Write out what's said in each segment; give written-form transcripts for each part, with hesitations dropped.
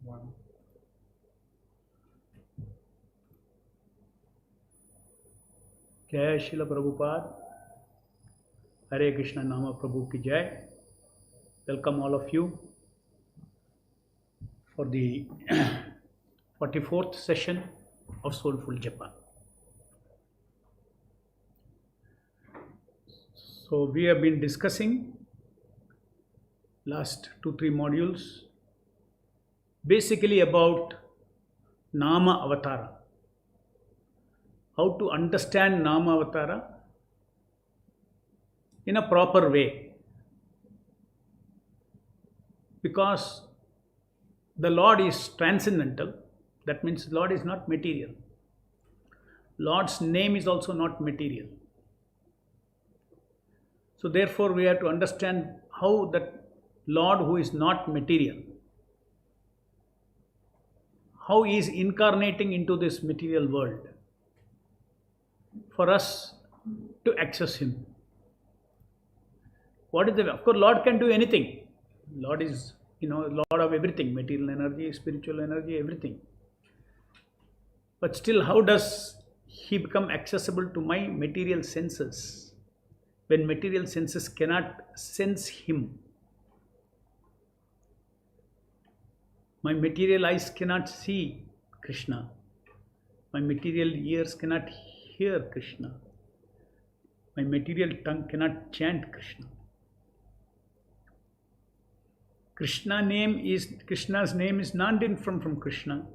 One. Jai Shila Prabhupada. Hare Krishna Nama Prabhu ki Jai. Welcome all of you for the 44th session of Soulful Japan. So we have been discussing last 2-3 modules basically about Nama Avatara. How to understand Nama Avatara in a proper way. Because the Lord is transcendental, that means Lord is not material. Lord's name is also not material. So therefore we have to understand how that Lord who is not material, how he is incarnating into this material world for us to access him. What is the, of course Lord can do anything. Lord is, Lord of everything, material energy, spiritual energy, everything. But still, how does he become accessible to my material senses when material senses cannot sense him? My material eyes cannot see Krishna. My material ears cannot hear Krishna. My material tongue cannot chant Krishna. Krishna's name is not different from Krishna.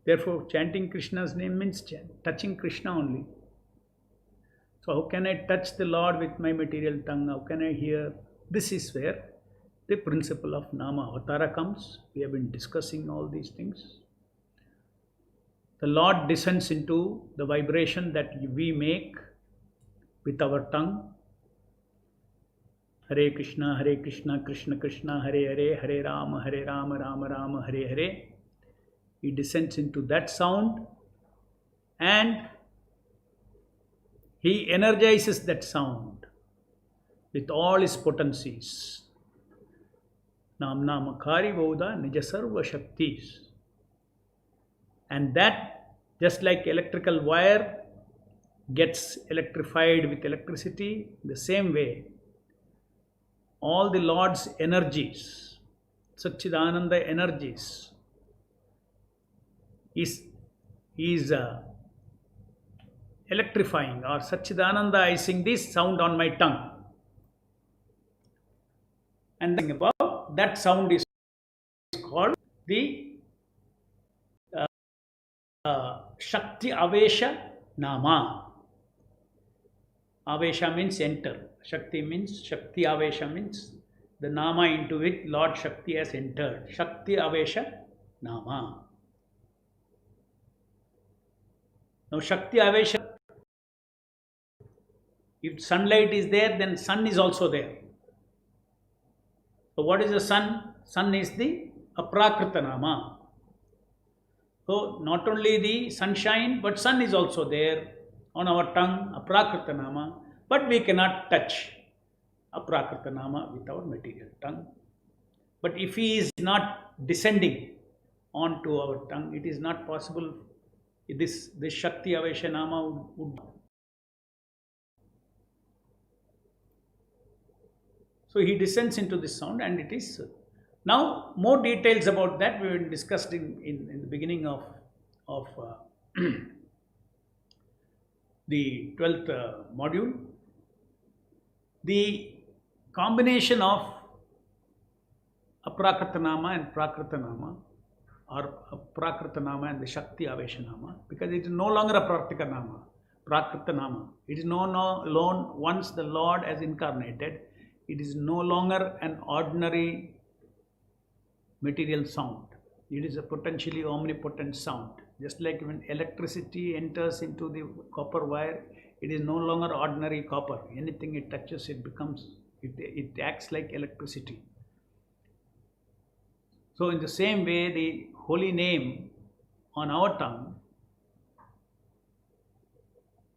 Therefore, chanting Krishna's name means touching Krishna only. So how can I touch the Lord with my material tongue? How can I hear? This is where the principle of Nama Avatara comes. We have been discussing all these things. The Lord descends into the vibration that we make with our tongue. Hare Krishna, Krishna Krishna, Hare Hare, Hare Rama, Rama Rama, Hare Hare. He descends into that sound and he energizes that sound with all his potencies. Namna Makari Vauda Nija Sarva Shaktis. And that, just like electrical wire gets electrified with electricity, the same way, all the Lord's energies, Satchidananda energies, is electrifying or Satchidanandaizing this sound on my tongue. And then about that sound is called the Shakti Avesha Nama. Avesha means enter. Shakti Avesha means the Nama into which Lord Shakti has entered. Shakti Avesha Nama. Now Shakti Avesha, if sunlight is there, then sun is also there. So what is the sun? Sun is the Aprakrita Nama. So not only the sunshine, but sun is also there on our tongue, Aprakrita Nama, but we cannot touch Aprakrita Nama with our material tongue. But if he is not descending onto our tongue, it is not possible. This Shakti Avesha Nama would. So he descends into this sound and it is. Now, more details about that we will discussed in the beginning of the 12th module. The combination of Aprakrita Nama and Prakrita Nama, or Prakrita Nama and the Shakti Avesha Nama, because it is no longer a Prakrita Nama. It is alone once the Lord has incarnated, it is no longer an ordinary material sound. It is a potentially omnipotent sound. Just like when electricity enters into the copper wire, it is no longer ordinary copper. Anything it touches, it acts like electricity. So in the same way, the holy name on our tongue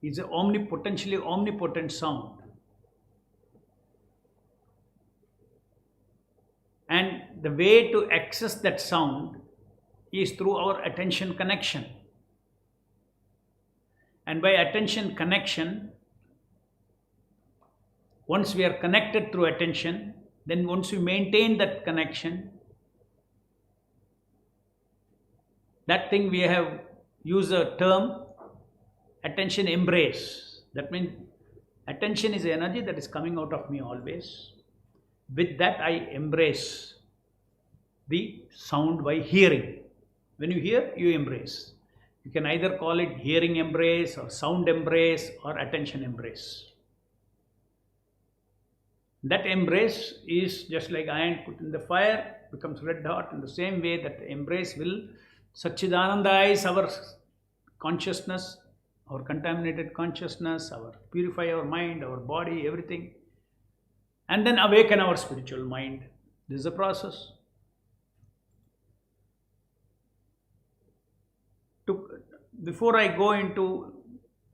is a potentially omnipotent sound. And the way to access that sound is through our attention connection. And by attention connection, once we are connected through attention, then once we maintain that connection, that thing we have used a term attention embrace. That means attention is the energy that is coming out of me always. With that, I embrace the sound by hearing. When you hear, you embrace. You can either call it hearing embrace or sound embrace or attention embrace. That embrace is just like iron put in the fire, becomes red hot. In the same way, that embrace will Satchidanandaize our consciousness, our contaminated consciousness, purify our mind, our body, everything, and then awaken our spiritual mind. This is a process. Before I go into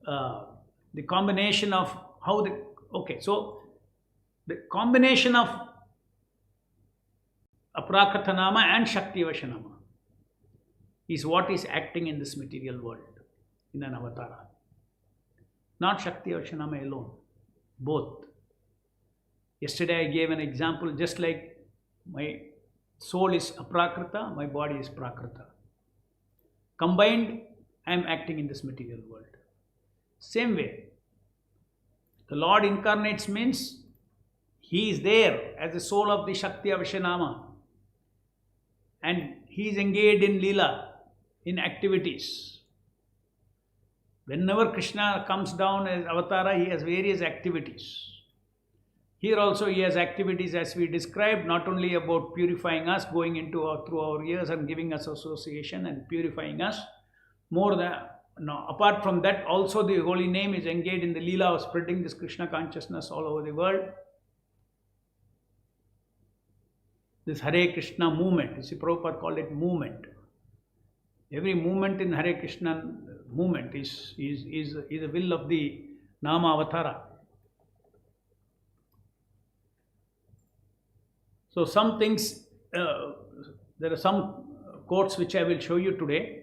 the combination of how the combination of Aprakrta Nama and Shakti Avesha is what is acting in this material world in an avatara. Not Shakti Avesha alone, both. Yesterday I gave an example, just like my soul is Aprakrta, my body is Prakrta. Combined, I am acting in this material world. Same way, the Lord incarnates means He is there as the soul of the Shakti Avesha and He is engaged in Leela, in activities. Whenever Krishna comes down as Avatara, He has various activities. Here also He has activities as we described, not only about purifying us, going into through our ears and giving us association and purifying us. Apart from that, also the holy name is engaged in the Leela of spreading this Krishna consciousness all over the world. This Hare Krishna movement, you see, Prabhupada called it movement. Every movement in Hare Krishna movement is the will of the Nama Avatara. So some things, there are some quotes which I will show you today.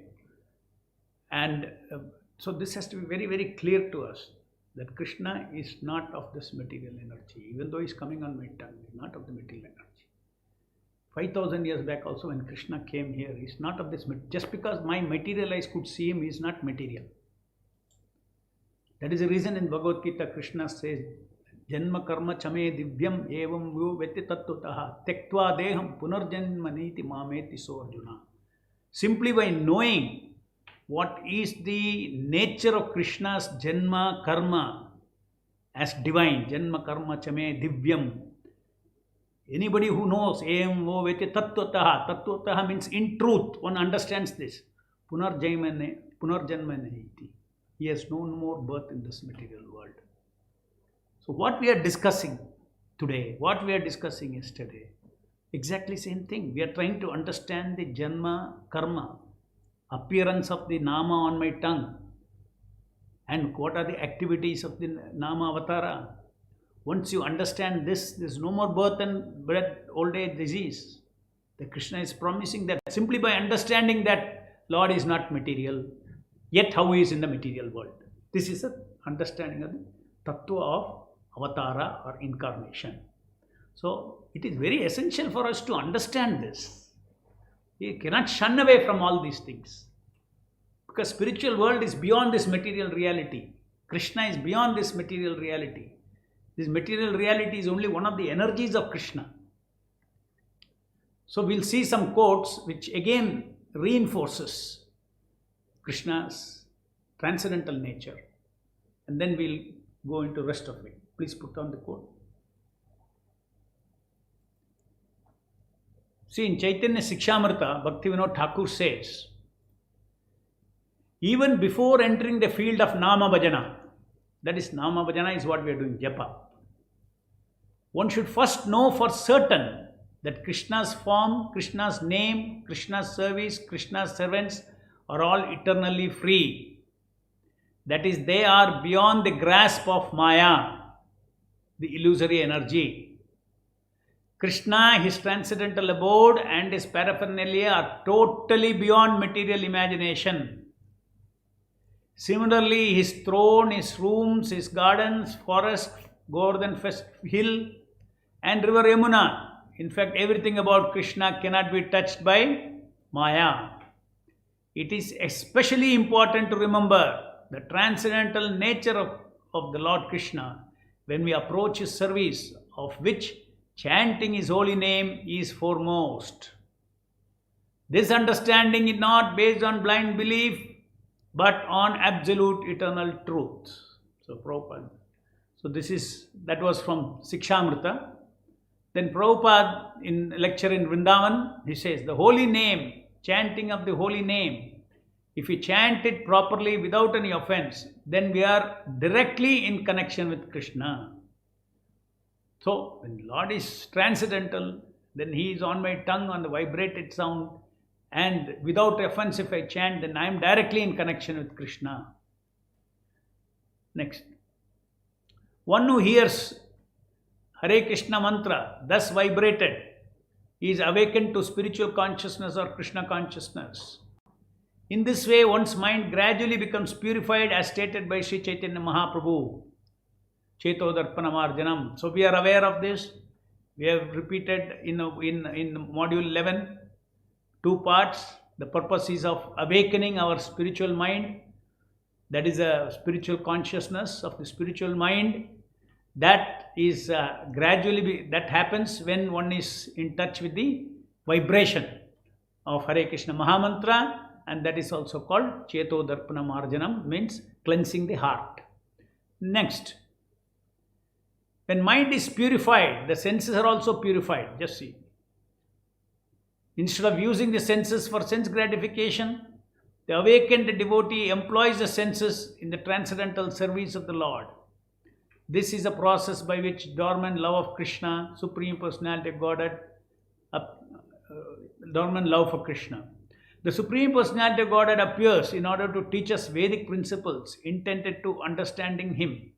And so this has to be very, very clear to us that Krishna is not of this material energy, even though he is coming on my tongue, not of the material energy. 5,000 years back also when Krishna came here, he is not of this, just because my material eyes could see him, he is not material. That is the reason in Bhagavad Gita, Krishna says, Janma karma chame divyam evam vyo veti tattutaha tektva deham punarjanma niti mameti so Arjuna. Simply by knowing what is the nature of Krishna's Janma Karma as divine, Janma Karma Chame Divyam. Anybody who knows, Evam Vo Vete Tattvataha, Tattvataha means in truth, one understands this. Punarjanma Iti. He has no more birth in this material world. So what we are discussing today, what we are discussing yesterday, exactly same thing. We are trying to understand the Janma Karma, appearance of the Nama on my tongue, and what are the activities of the Nama Avatara. Once you understand this, there is no more birth and old age disease. The Krishna is promising that simply by understanding that Lord is not material, yet how he is in the material world. This is an understanding of the Tattva of Avatara or incarnation. So it is very essential for us to understand this. You cannot shun away from all these things. Because spiritual world is beyond this material reality. Krishna is beyond this material reality. This material reality is only one of the energies of Krishna. So we'll see some quotes which again reinforces Krishna's transcendental nature. And then we'll go into the rest of it. Please put on the quote. See, in Chaitanya Sikshamrita, Bhaktivinoda Thakur says, even before entering the field of Nama Bhajana, that is, Nama Bhajana is what we are doing, Japa, one should first know for certain that Krishna's form, Krishna's name, Krishna's service, Krishna's servants are all eternally free. That is, they are beyond the grasp of Maya, the illusory energy. Krishna, his transcendental abode, and his paraphernalia are totally beyond material imagination. Similarly, his throne, his rooms, his gardens, forest, Govardhan hill, and river Yamuna. In fact, everything about Krishna cannot be touched by Maya. It is especially important to remember the transcendental nature of the Lord Krishna when we approach his service, of which chanting his holy name is foremost. This understanding is not based on blind belief but on absolute eternal truth. So Prabhupada. So that was from Sikshamrita. Then Prabhupada in lecture in Vrindavan, he says the holy name, chanting of the holy name, if we chant it properly without any offense, then we are directly in connection with Krishna. So when Lord is transcendental, then he is on my tongue on the vibrated sound, and without offense if I chant, then I am directly in connection with Krishna. Next. One who hears Hare Krishna mantra thus vibrated is awakened to spiritual consciousness or Krishna consciousness. In this way, one's mind gradually becomes purified as stated by Sri Chaitanya Mahaprabhu. Cheto Darpana Marjanam. So we are aware of this. We have repeated in module 11, 2 parts. The purpose is of awakening our spiritual mind. That is a spiritual consciousness of the spiritual mind. That is that happens when one is in touch with the vibration of Hare Krishna Mahamantra, and that is also called Cheto Darpana Marjanam, means cleansing the heart. Next, when mind is purified, the senses are also purified. Just see. Instead of using the senses for sense gratification, the awakened devotee employs the senses in the transcendental service of the Lord. This is a process by which dormant love of Krishna, Supreme Personality of Godhead, dormant love for Krishna. The Supreme Personality of Godhead appears in order to teach us Vedic principles intended to understanding Him.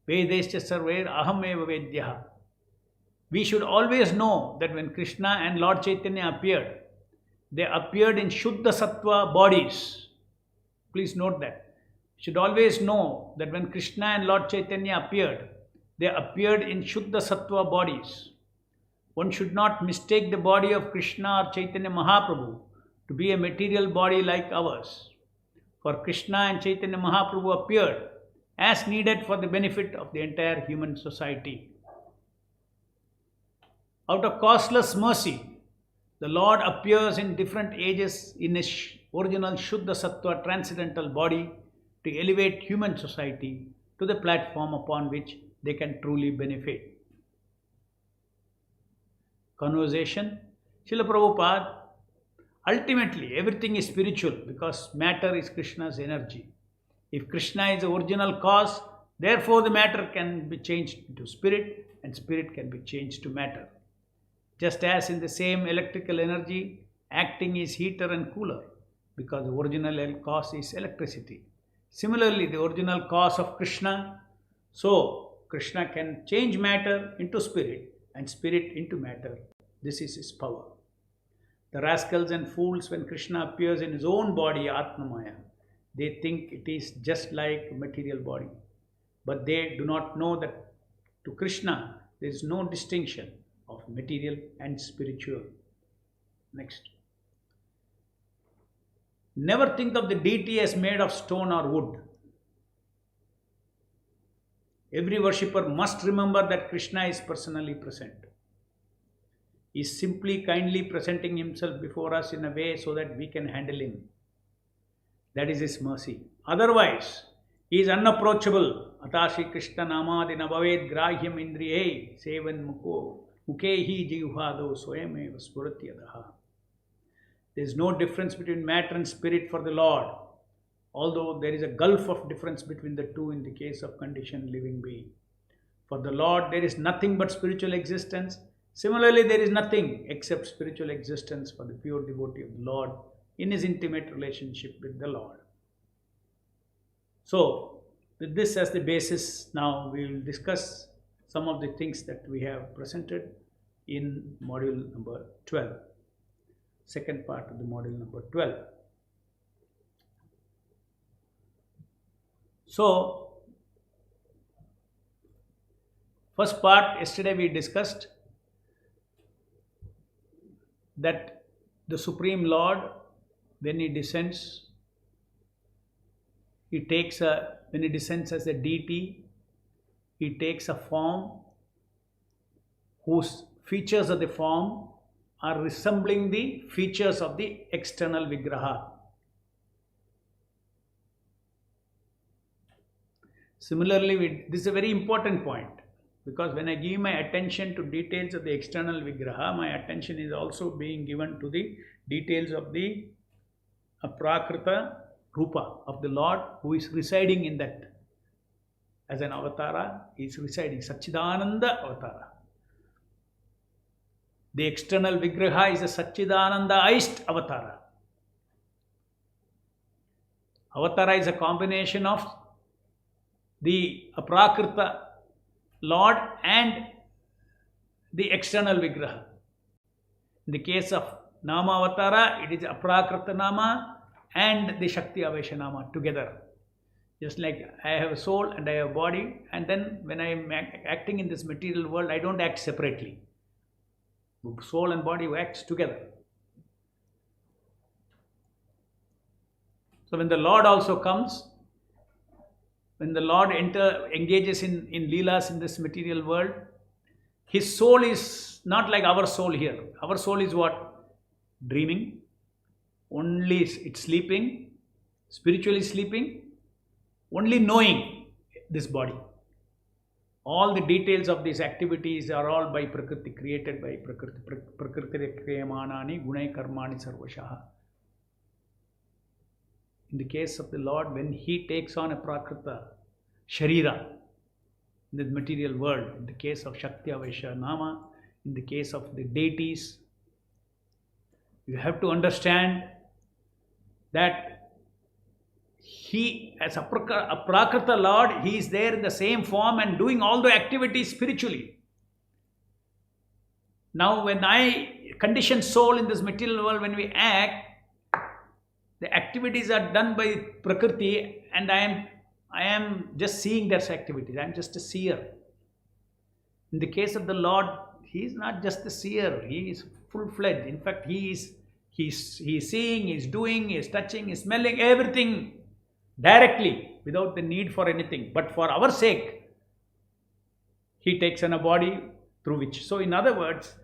Vedescha sarver aham eva vedyaha. We should always know that when Krishna and Lord Chaitanya appeared, they appeared in Shuddha Sattva bodies. Please note that. Should always know that when Krishna and Lord Chaitanya appeared, they appeared in Shuddha Sattva bodies. One should not mistake the body of Krishna or Chaitanya Mahaprabhu to be a material body like ours. For Krishna and Chaitanya Mahaprabhu appeared as needed for the benefit of the entire human society. Out of causeless mercy, the Lord appears in different ages in His original Shuddha Sattva transcendental body to elevate human society to the platform upon which they can truly benefit. Conversation. Srila Prabhupada, ultimately everything is spiritual because matter is Krishna's energy. If Krishna is the original cause, therefore the matter can be changed to spirit and spirit can be changed to matter. Just as in the same electrical energy, acting is heater and cooler because the original cause is electricity. Similarly, the original cause of Krishna, so Krishna can change matter into spirit and spirit into matter. This is his power. The rascals and fools, when Krishna appears in his own body, Atmamaya, they think it is just like a material body. But they do not know that to Krishna there is no distinction of material and spiritual. Next. Never think of the deity as made of stone or wood. Every worshipper must remember that Krishna is personally present. He is simply kindly presenting himself before us in a way so that we can handle him. That is his mercy. Otherwise, he is unapproachable. Atashi Krishna namadi nabaved grahyam indriye sevan mukehi jivhado swayameva spuratyadaha. There is no difference between matter and spirit for the Lord, although there is a gulf of difference between the two in the case of conditioned living being. For the Lord, there is nothing but spiritual existence. Similarly, there is nothing except spiritual existence for the pure devotee of the Lord in his intimate relationship with the Lord. So, with this as the basis, now we will discuss some of the things that we have presented. in module number 12, second part of the module number 12. So, first part, yesterday we discussed that the Supreme Lord, when he descends, when he descends as a deity, he takes a form whose features of the form are resembling the features of the external Vigraha. Similarly, this is a very important point, because when I give my attention to details of the external Vigraha, my attention is also being given to the details of the Aprakrita Rupa of the Lord who is residing in that. As an avatara, he is residing, Satchidananda avatara. The external Vigraha is a Satchidananda-ized avatara. Avatara is a combination of the Aprakrita Lord and the external Vigraha. In the case of Nama Avatara, it is Aprakrita Nama and the Shakti Avesha Nama together. Just like I have a soul and I have a body, and then when I am acting in this material world, I don't act separately. Soul and body acts together. So when the Lord also comes, when the Lord engages in Leelas in this material world, his soul is not like our soul here. Our soul is what? Dreaming. Only it's sleeping, spiritually sleeping, only knowing this body. All the details of these activities are all by Prakriti, created by Prakriti. Prakriti kriyamanani gunai karmani sarvashaha. In the case of the Lord, when he takes on a Prakrita Sharira in the material world, in the case of Shakti Avesha Nama, in the case of the deities, you have to understand that he, as a Prakrita Lord, he is there in the same form and doing all the activities spiritually. Now, when I condition soul in this material world, when we act, the activities are done by Prakriti, and I am just seeing their activities. I am just a seer. In the case of the Lord, he is not just a seer. He is full-fledged. In fact, he is seeing, he is doing, he is touching, he is smelling, everything directly without the need for anything. But for our sake, he takes on a body through which. So, in other words,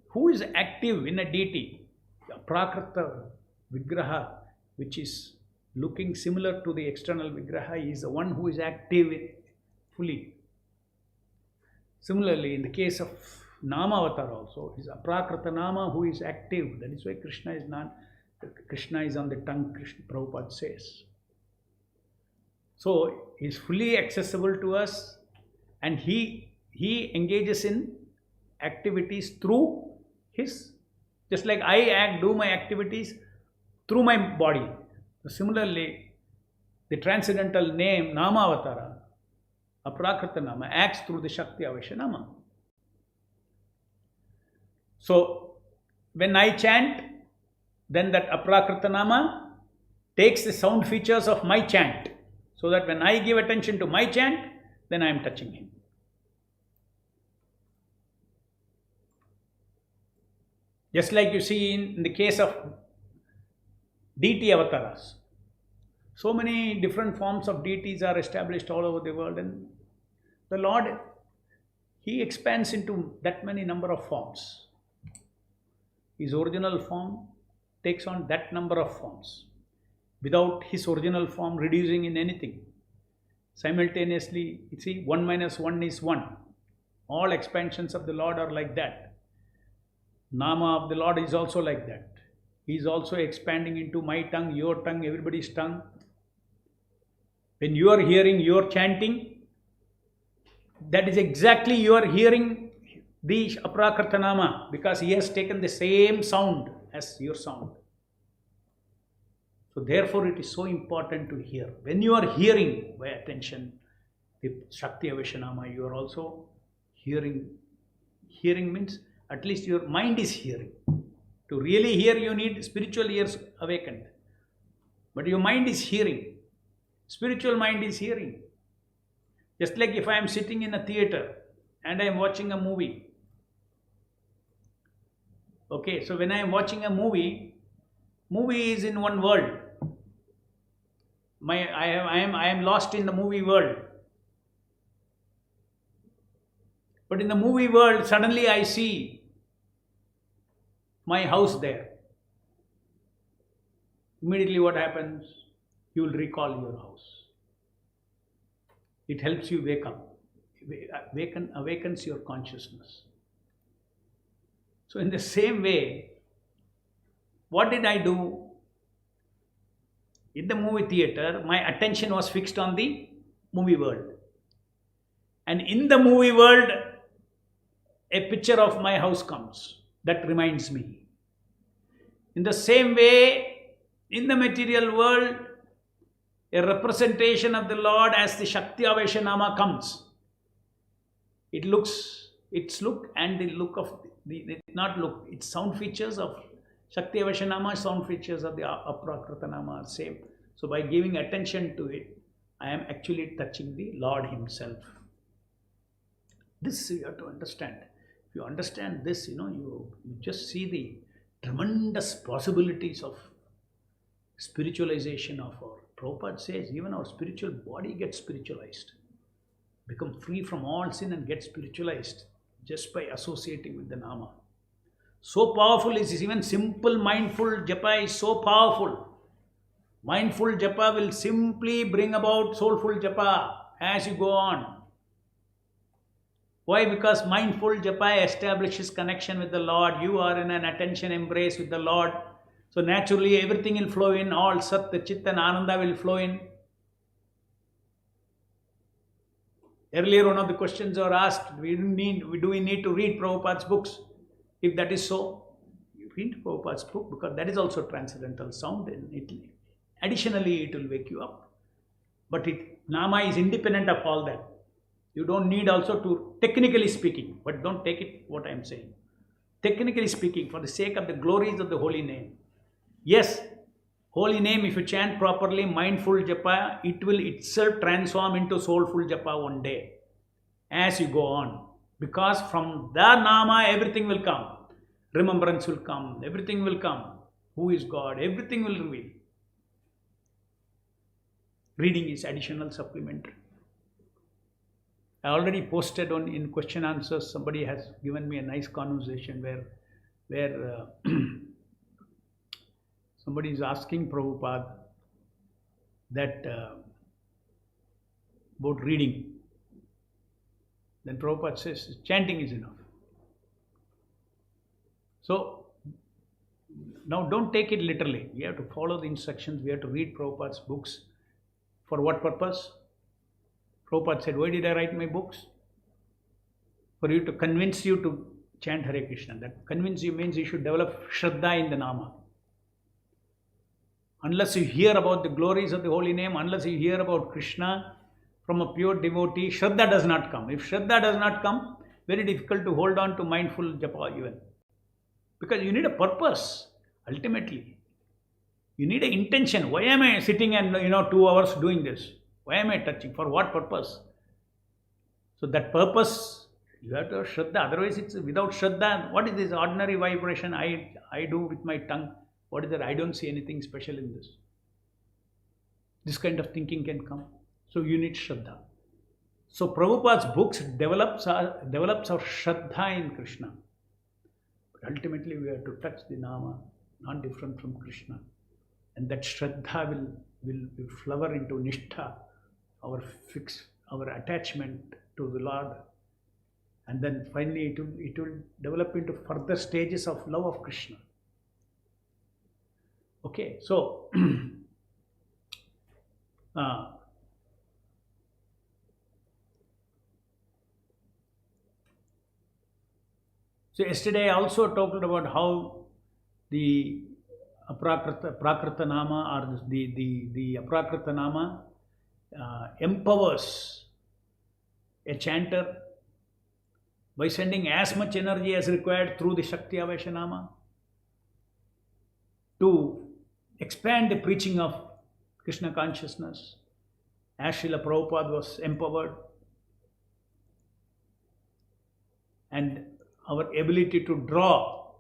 who is active in a deity? A Prakrita Vigraha, which is looking similar to the external Vigraha, is the one who is active fully. Similarly, in the case of Nama Avatar also, is Aprakrita Nama who is active. That is why Krishna is on the tongue, Prabhupada says. So, he is fully accessible to us, and he engages in activities through his, just like I do my activities through my body. Similarly, the transcendental name Nama Avatara, Aprakrita Nama, acts through the Shakti Avesha Nama. So, when I chant, then that Aprakrita Nama takes the sound features of my chant, so that when I give attention to my chant, then I am touching him. Just like you see in the case of deity avatars. So many different forms of deities are established all over the world, and the Lord, he expands into that many number of forms. His original form takes on that number of forms without his original form reducing in anything. Simultaneously, you see, 1 minus 1 is 1. All expansions of the Lord are like that. Nama of the Lord is also like that. He is also expanding into my tongue, your tongue, everybody's tongue. When you are hearing, you are chanting, that is exactly you are hearing the Aprakrita Nama, because he has taken the same sound as your sound. So therefore it is so important to hear. When you are hearing by attention the Shakti Avesha Nama, you are also hearing. Hearing means At least your mind is hearing. To really hear, you need spiritual ears awakened. But your mind is hearing. Spiritual mind is hearing. Just like if I am sitting in a theater and I am watching a movie. Okay, so when I am watching a movie is in one world. I am lost in the movie world. But in the movie world, suddenly I see my house there. Immediately what happens? You will recall your house. It helps you wake up, awakens your consciousness. So in the same way, what did I do? In the movie theater, my attention was fixed on the movie world. And in the movie world, a picture of my house comes. That reminds me. In the same way, in the material world, a representation of the Lord as the Shakti Aveshanama comes. Its look and the look of its sound features of Shakti Aveshanama, sound features of the Aprakritanama are same. So by giving attention to it, I am actually touching the Lord Himself. This you have to understand. If you understand this, you just see the tremendous possibilities of spiritualization of our. Prabhupada says even our spiritual body gets spiritualized. Become free from all sin and get spiritualized just by associating with the Nama. So powerful is even simple mindful japa is so powerful. Mindful japa will simply bring about soulful japa as you go on. Why? Because mindful japa establishes connection with the Lord. You are in an attention embrace with the Lord. So naturally everything will flow in, all Sat, Chit and Ananda will flow in. Earlier one of the questions were asked, do we need to read Prabhupada's books? If that is so, you read Prabhupada's book because that is also transcendental sound. Additionally, it will wake you up. But Nama is independent of all that. You don't need also to, technically speaking, but don't take it what I am saying. Technically speaking, for the sake of the glories of the holy name. Yes, holy name, if you chant properly, mindful japa, it will itself transform into soulful japa one day as you go on. Because from the Nama, everything will come. Remembrance will come, everything will come. Who is God? Everything will reveal. Reading is additional, supplementary. I already posted in question answers, somebody has given me a nice conversation where somebody is asking Prabhupada that about reading. Then Prabhupada says, chanting is enough. So, now don't take it literally. We have to follow the instructions. We have to read Prabhupada's books. For what purpose? Prabhupada said, why did I write my books? For you to convince you to chant Hare Krishna. That convince you means you should develop Shraddha in the Nama. Unless you hear about the glories of the holy name, unless you hear about Krishna from a pure devotee, Shraddha does not come. If Shraddha does not come, very difficult to hold on to mindful japa even. Because you need a purpose, ultimately. You need an intention. Why am I sitting and 2 hours doing this? Why am I touching? For what purpose? So that purpose, you have to have Shraddha. Otherwise, it's without Shraddha. What is this ordinary vibration I do with my tongue? What is that? I don't see anything special in this. This kind of thinking can come. So you need Shraddha. So Prabhupada's books develops our Shraddha in Krishna. But ultimately we have to touch the Nama, not different from Krishna. And that Shraddha will flower into Nishtha, our attachment to the Lord. And then finally it will develop into further stages of love of Krishna. Okay, so so yesterday I also talked about how the Prakrita Nama or the Aprakrita Nama empowers a chanter by sending as much energy as required through the Shakti Aveshanama to expand the preaching of Krishna consciousness, as Srila Prabhupada was empowered, and our ability to draw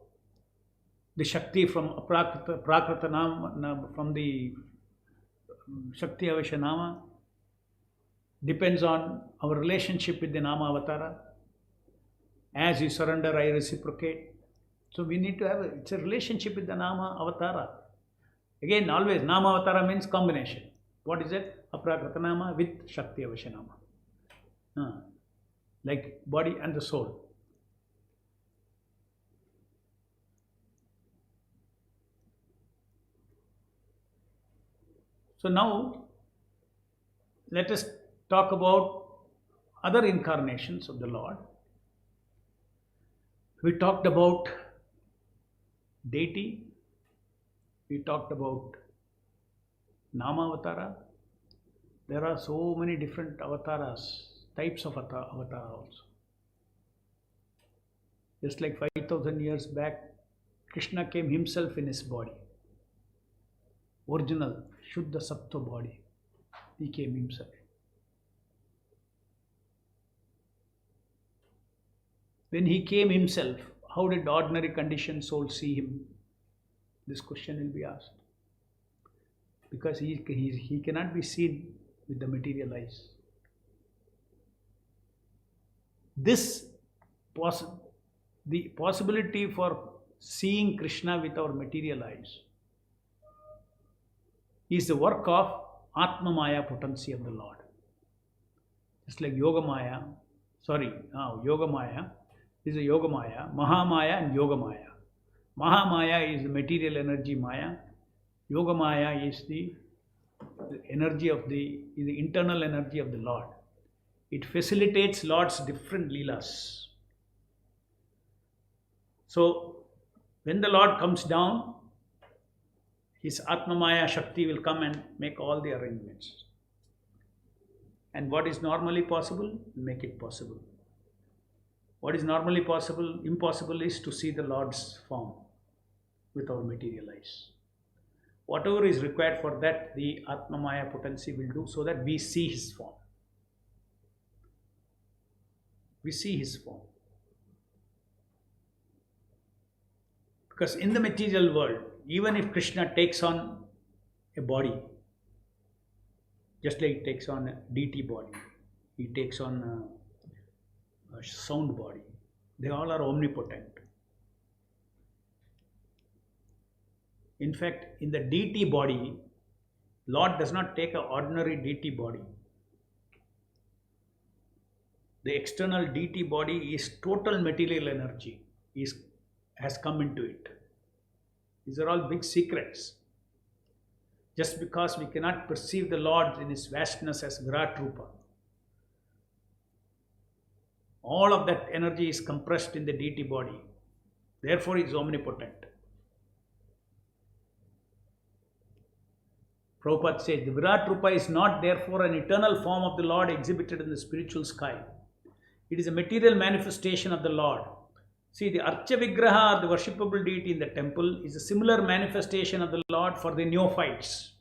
the Shakti from Prakrita Nama, from the Shakti Aveshanama, depends on our relationship with the Nama Avatara. As you surrender, I reciprocate. So we need to have it's a relationship with the Nama Avatara. Again, always Nama Avatara means combination. What is it? Aprakrita Nama with Shakti Aveshanama. Like body and the soul. So now, let us talk about other incarnations of the Lord. We talked about deity, we talked about Nama Avatara. There are so many different avatars, types of avatar also. Just like 5,000 years back, Krishna came himself in his body. Original Shuddha Sattva body. He came himself. When he came himself, how did ordinary conditioned souls see him? This question will be asked. Because he cannot be seen with the material eyes. The possibility for seeing Krishna with our material eyes is the work of Atma Maya potency of the Lord. Just like Yoga Maya is a Yoga Maya, Maha Maya and Yoga Maya. Maha Maya is the material energy Maya. Yoga Maya is the energy of the internal energy of the Lord. It facilitates Lord's different leelas. So when the Lord comes down, his Atma Maya Shakti will come and make all the arrangements. And what is normally possible, make it possible. What is normally impossible is to see the Lord's form with our material eyes. Whatever is required for that, the Atma Maya potency will do so that we see his form. We see his form. Because in the material world, even if Krishna takes on a body, just like he takes on a DT body, he takes on a sound body, they all are omnipotent. In fact, in the DT body, Lord does not take an ordinary DT body. The external DT body is total material energy, has come into it. These are all big secrets. Just because we cannot perceive the Lord in his vastness as Virat Rupa, all of that energy is compressed in the DT body. Therefore, he is omnipotent. Prabhupada says, the Virat Rupa is not therefore an eternal form of the Lord exhibited in the spiritual sky. It is a material manifestation of the Lord. See, the Archa Vigraha, the worshipable deity in the temple, is a similar manifestation of the Lord for the neophytes.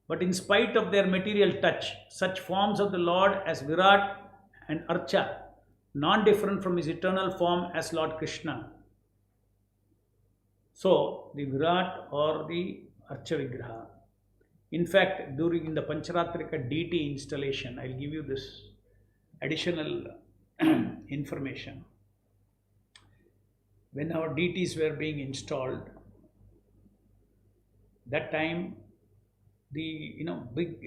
But in spite of their material touch, such forms of the Lord as Virat and Archa, non-different from his eternal form as Lord Krishna. So, the Virat or the Archa Vigraha. In fact, during the Pancharatrika deity installation, I'll give you this additional information. When our deities were being installed, that time the big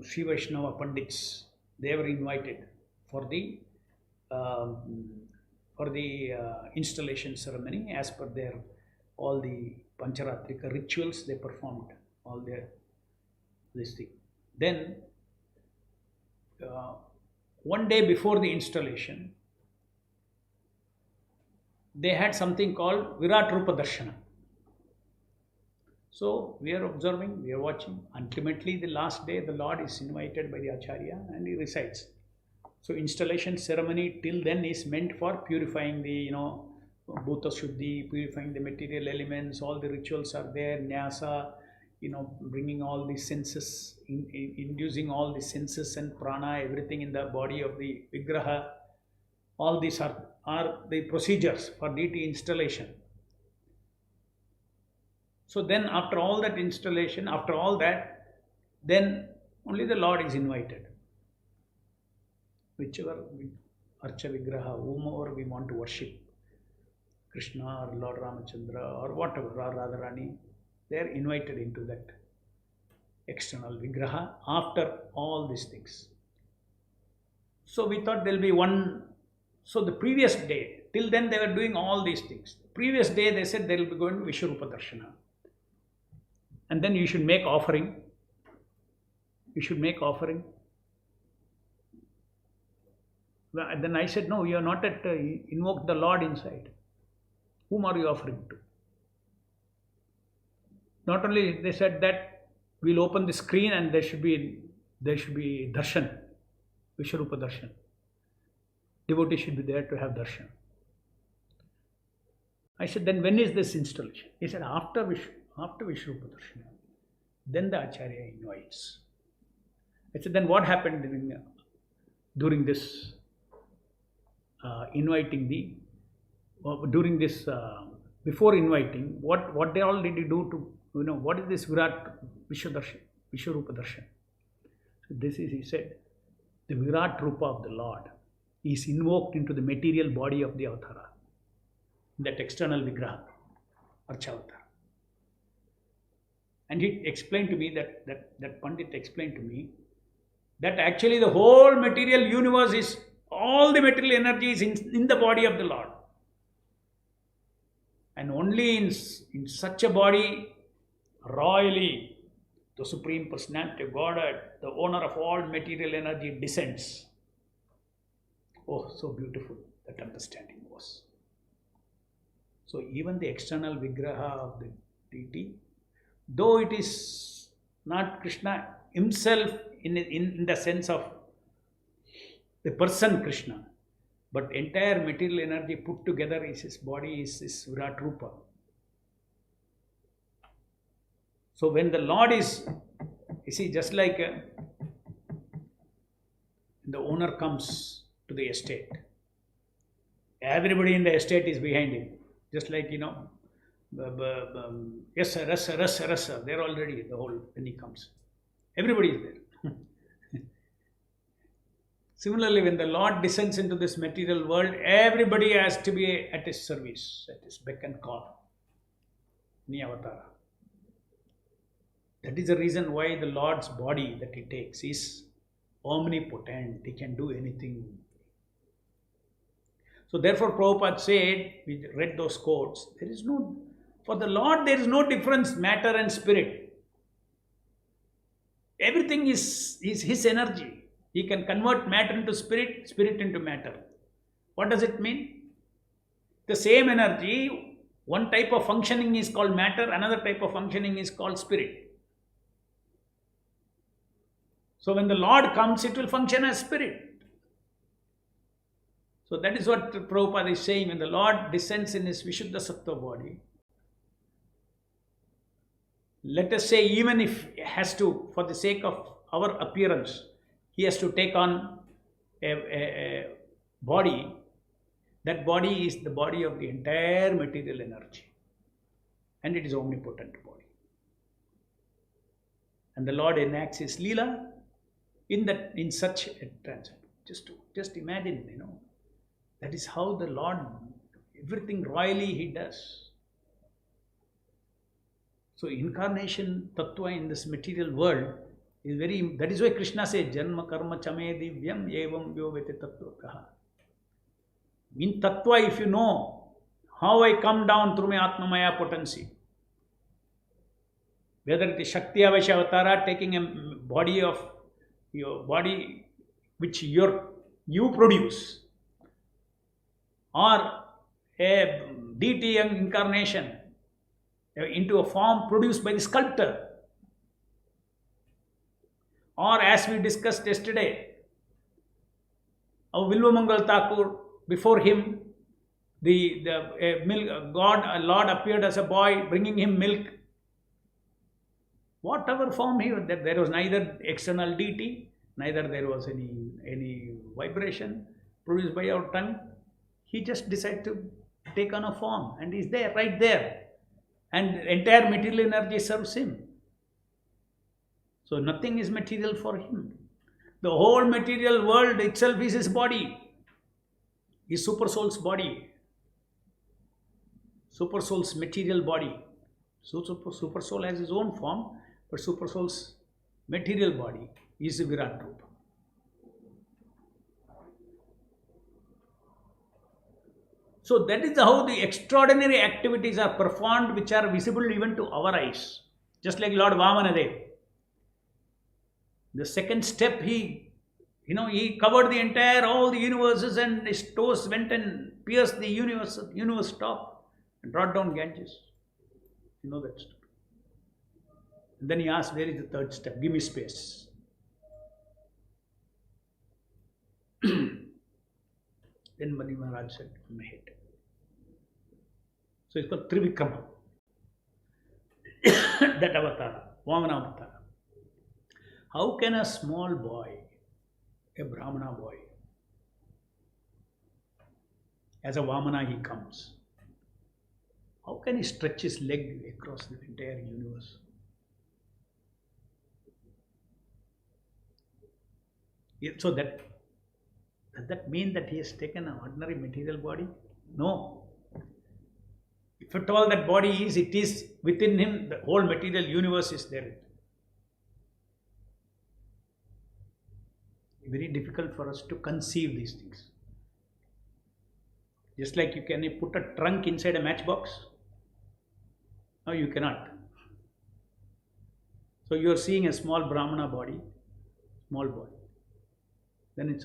Sri Vaishnava Pandits, they were invited for the installation ceremony as per their all the Pancharatrika rituals they performed, all their this thing. Then one day before the installation, they had something called Virat Rupa Darshana. So we are observing, we are watching. Ultimately, the last day, the Lord is invited by the Acharya and he recites. So installation ceremony till then is meant for purifying the, Bhuta Shuddhi, purifying the material elements. All the rituals are there, Nyasa, bringing all the senses, inducing all the senses and prana, everything in the body of the Vigraha. All these are the procedures for deity installation. So then after all that installation, after all that, then only the Lord is invited. Whichever Archa Vigraha, whomever we want to worship, Krishna or Lord Ramachandra or whatever, or Radharani, they are invited into that external Vigraha after all these things. So we thought there will be one. So the previous day, till then they were doing all these things. Previous day they said they will be going to Vishwarupa Darshana. And then you should make offering. You should make offering. Then I said, no, you are not at invoke the Lord inside. Whom are you offering to? Not only they said that we'll open the screen and there should be darshan, Vishwarupa darshan. Devotee should be there to have darshan. I said, then when is this installation? He said, after Vishwarupa darshan. Then the Acharya invites. I said, then what happened during this before inviting, what they all did you do to, what is this Virat Vishwarupa darshan? So this is, he said, the Virat Rupa of the Lord is invoked into the material body of the Avatara, that external Vigraha, Archavatar. And he explained to me, that Pandit explained to me, that actually the whole material universe is, all the material energy is in the body of the Lord. And only in such a body, royally, the Supreme Personality of Godhead, the owner of all material energy, descends. Oh, so beautiful that understanding was. So even the external Vigraha of the deity, though it is not Krishna himself in the sense of the person Krishna, but entire material energy put together is his body, is his Virat Rupa. So when the Lord is, you see, just like the owner comes to the estate, everybody in the estate is behind him. Just like, yes sir, yes sir, they're already, the whole, when he comes. Everybody is there. Similarly, when the Lord descends into this material world, everybody has to be at his service, at his beck and call. Niyavatara. That is the reason why the Lord's body that he takes is omnipotent. He can do anything. So therefore Prabhupada said, we read those quotes, for the Lord there is no difference, matter and spirit. Everything is his energy. He can convert matter into spirit, spirit into matter. What does it mean? The same energy, one type of functioning is called matter, another type of functioning is called spirit. So when the Lord comes, it will function as spirit. So that is what Prabhupada is saying. When the Lord descends in his Vishuddha Sattva body, let us say, even if he has to, for the sake of our appearance, he has to take on a body, that body is the body of the entire material energy. And it is omnipotent body. And the Lord enacts his Leela in such a transit. Just imagine, that is how the Lord, everything royally he does. So incarnation tattva in this material world is that is why Krishna says, Janma karma chame divyam evam vyovete tattvakaha. In tattva, if you know how I come down through my Atmamaya potency, whether it is Shakti Avasya Avatara taking a body of your body which you produce, or a deity incarnation into a form produced by the sculptor, or as we discussed yesterday, Vilvamangal Thakur, before him, Lord appeared as a boy, bringing him milk. Whatever form he was, there was neither external deity, neither there was any vibration produced by our tongue. He just decided to take on a form, and he's there, right there, and entire material energy serves him. So nothing is material for him. The whole material world itself is his body, his super soul's body, super soul's material body. So super soul has his own form, but super soul's material body is a Virat Rupa. So that is how the extraordinary activities are performed, which are visible even to our eyes. Just like Lord Vamanadev. The second step, he covered the entire, all the universes, and his toes went and pierced the universe top and brought down Ganges. You know that story. And then he asked, where is the third step? Give me space. Then Mani Maharaj said, in my head. So it's called Trivikrama. That avatar, Vamana avatar. How can a small boy, a Brahmana boy, as a Vamana he comes, how can he stretch his leg across the entire universe? So does that mean that he has taken an ordinary material body? No. If at all that body is, it is within him, the whole material universe is there. Very difficult for us to conceive these things. Just like you can put a trunk inside a matchbox. No, you cannot. So you are seeing a small Brahmana body, small body. Then it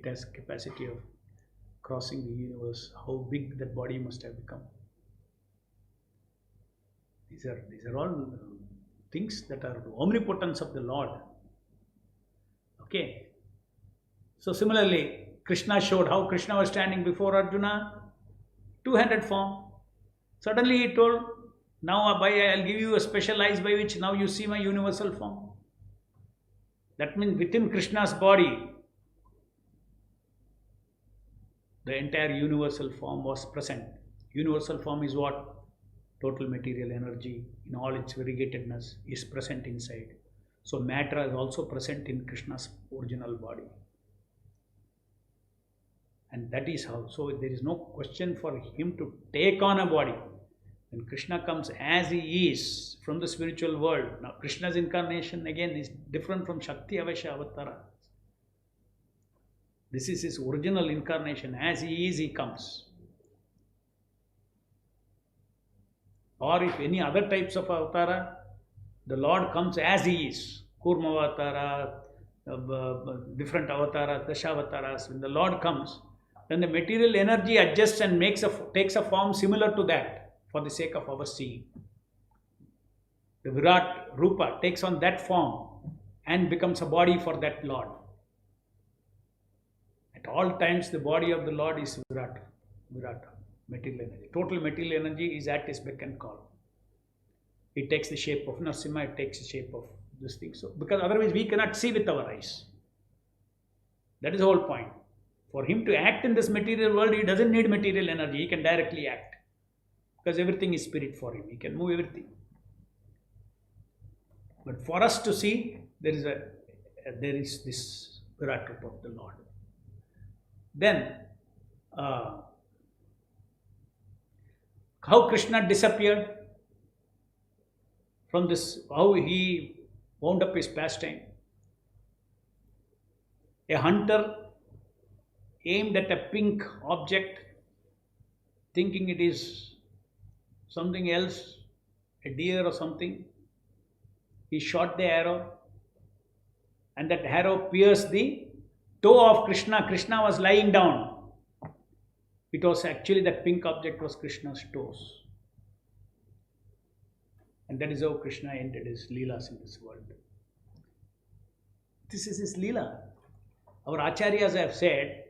has capacity of crossing the universe. How big that body must have become. These are all things that are the omnipotence of the Lord. Okay. So similarly, Krishna showed how Krishna was standing before Arjuna, two-handed form. Suddenly he told, now I'll give you a special eyes by which now you see my universal form. That means within Krishna's body, the entire universal form was present. Universal form is what? Total material energy in all its variegatedness is present inside. So matter is also present in Krishna's original body. And that is how. So there is no question for him to take on a body. When Krishna comes as he is from the spiritual world. Now Krishna's incarnation again is different from Shakti Avesha Avatara. This is his original incarnation. As he is, he comes. Or if any other types of avatara, the Lord comes as he is. Kurma avatara, different avatara, Dashavataras. When the Lord comes, then the material energy adjusts and takes a form similar to that for the sake of our seeing. The Virat Rupa takes on that form and becomes a body for that Lord. At all times, the body of the Lord is Virat, material energy. Total material energy is at his beck and call. It takes the shape of Narasimha, it takes the shape of this thing. So, because otherwise we cannot see with our eyes. That is the whole point. For him to act in this material world, he doesn't need material energy. He can directly act. Because everything is spirit for him. He can move everything. But for us to see, there is this Virat Rupa of the Lord. Then, how Krishna disappeared from this, how he wound up his pastime. A hunter aimed at a pink object, thinking it is something else, a deer or something. He shot the arrow, and that arrow pierced the toe of Krishna. Krishna was lying down. It was actually that pink object was Krishna's toes. And that is how Krishna ended his leelas in this world. This is his leela. Our acharyas have said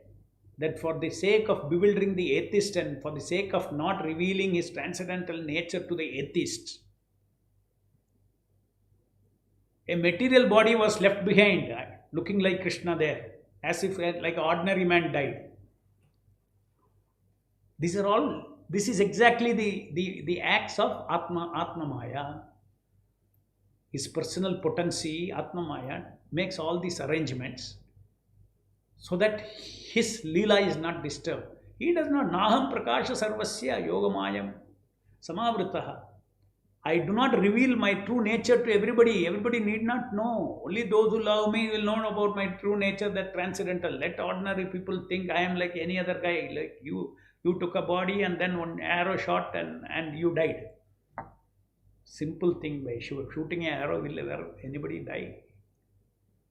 that for the sake of bewildering the atheist and for the sake of not revealing his transcendental nature to the atheists, a material body was left behind, looking like Krishna there, as if like an ordinary man died. This is exactly the acts of Atma Maya. His personal potency, Atma Maya, makes all these arrangements so that his Leela is not disturbed. He does not, Naham Prakasha Sarvasya Yogamayam Samavritaha. I do not reveal my true nature to everybody. Everybody need not know. Only those who love me will know about my true nature, that transcendental. Let ordinary people think I am like any other guy. Like you took a body and then one arrow shot and you died. Simple thing, by shooting an arrow, will ever anybody die?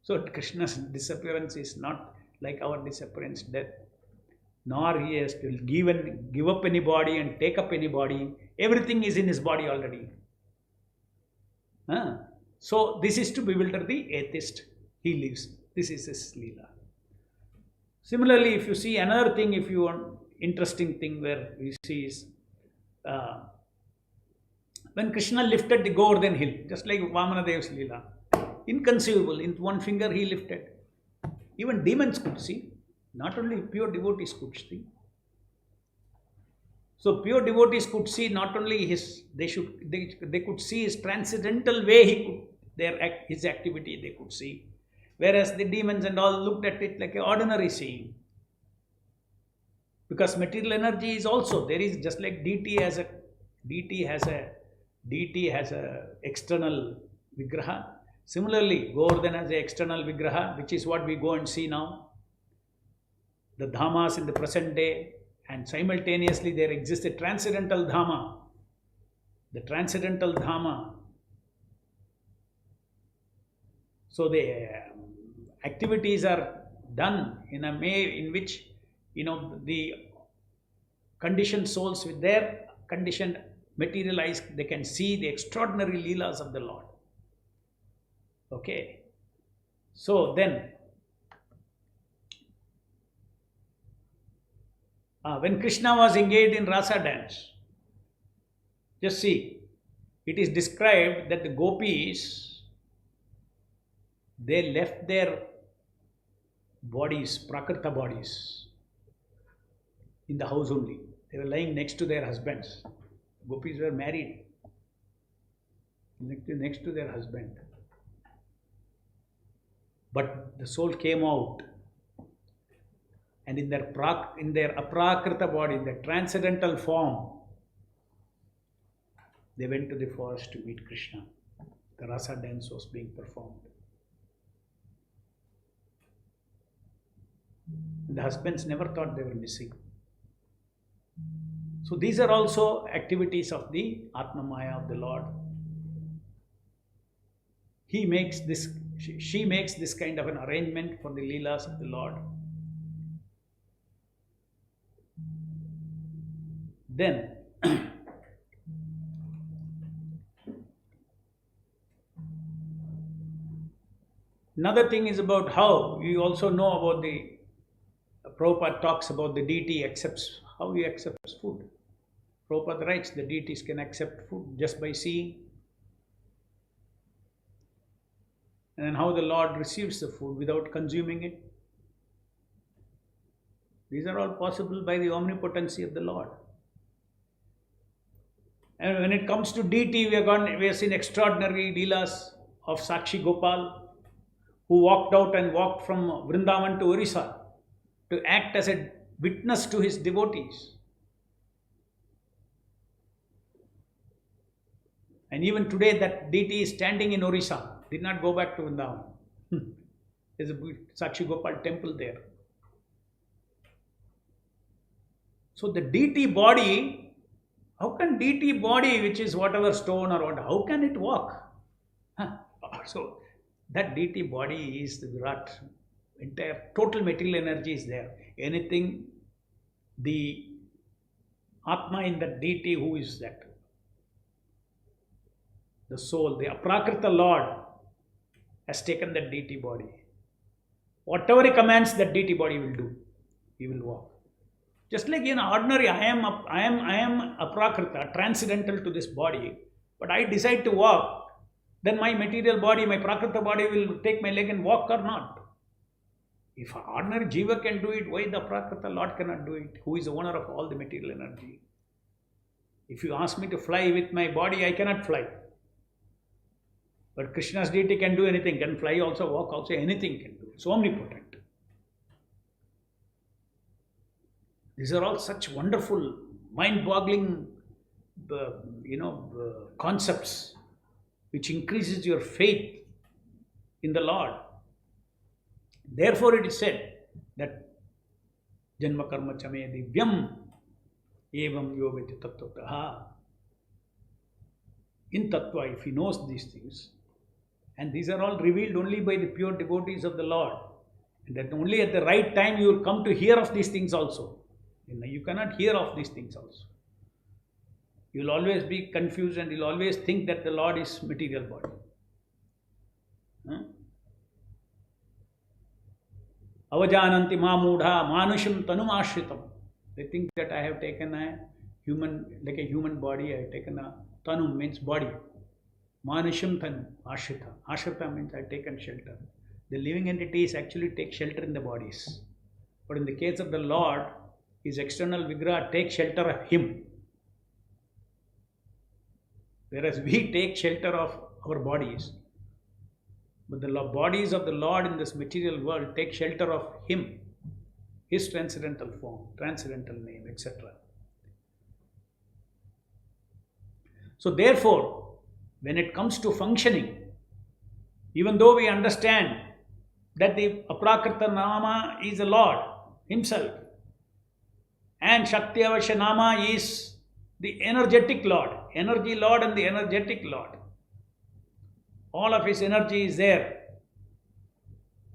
So Krishna's disappearance is not like our disappearance, death. Nor he has to give up any body and take up any body. Everything is in his body already. So this is to bewilder the atheist. He lives. This is his Leela. Similarly, if you see another thing, if you want interesting thing where we see is when Krishna lifted the Govardhan hill, just like Vamana Dev's Leela, inconceivable. In one finger he lifted. Even demons could see. Not only pure devotees could see. So pure devotees could see not only they could see his transcendental way his activity they could see. Whereas the demons and all looked at it like an ordinary seeing. Because material energy is also, there is just like DT has a external vigraha. Similarly, Govardhan has an external vigraha, which is what we go and see now. The dhamas in the present day, and simultaneously there exists a transcendental dhama. The transcendental dhama. So the activities are done in a way in which, the conditioned souls with their conditioned material eyes, they can see the extraordinary leelas of the Lord. Okay. So then, when Krishna was engaged in Rasa dance, just see, it is described that the gopis, they left their bodies, prakrita bodies, in the house only. They were lying next to their husbands. Gopis were married next to their husband. But the soul came out, and in their aprakrita body, in their transcendental form, they went to the forest to meet Krishna. The Rasa dance was being performed. The husbands never thought they were missing. So these are also activities of the Atma Maya of the Lord. She makes this kind of an arrangement for the Leelas of the Lord. Then, another thing is about how we also know about Prabhupada talks about the deity accepts, how he accepts food. Prabhupada writes the deities can accept food just by seeing. And then how the Lord receives the food without consuming it. These are all possible by the omnipotency of the Lord. And when it comes to deity, we have seen extraordinary leelas of Sakshi Gopal, who walked from Vrindavan to Orissa to act as a witness to his devotees. And even today, that deity is standing in Orissa, did not go back to Vrindavan. There's a Sakshi Gopal temple there. So the deity body, how can deity body, which is whatever stone or whatever, how can it walk? So that deity body is the Virat. Entire total material energy is there. Anything, the Atma in that deity, who is that? The soul, the Aprakrita Lord has taken that deity body. Whatever he commands, that deity body will do. He will walk. Just like in ordinary, I am aprakrita, transcendental to this body, but I decide to walk, then my material body, my prakrita body will take my leg and walk or not. If an ordinary jiva can do it, why the prakrita Lord cannot do it? Who is the owner of all the material energy? If you ask me to fly with my body, I cannot fly. But Krishna's deity can do anything, can fly also, walk also, anything can do. It's omnipotent. These are all such wonderful, mind-boggling, concepts which increases your faith in the Lord. Therefore, it is said that Janma Karma Chame Divyam Evam Yoveti Tattvataha. In Tattva, if he knows these things, and these are all revealed only by the pure devotees of the Lord, and that only at the right time you will come to hear of these things also. You cannot hear of these things also. You will always be confused and you will always think that the Lord is material body. Avajananti mamudha manusham tanumashritam. They think that I have taken a human body, I have taken a tanu means body. Manusham tanu, ashrita. Ashrita means I have taken shelter. The living entities actually take shelter in the bodies. But in the case of the Lord, his external vigraha takes shelter of him. Whereas we take shelter of our bodies. But the bodies of the Lord in this material world take shelter of him, his transcendental form, transcendental name, etc. So therefore, when it comes to functioning, even though we understand that the Aprakrita Nama is the Lord himself, and Shakti Avashya Nama is the energetic Lord, energy Lord and the energetic Lord. All of his energy is there.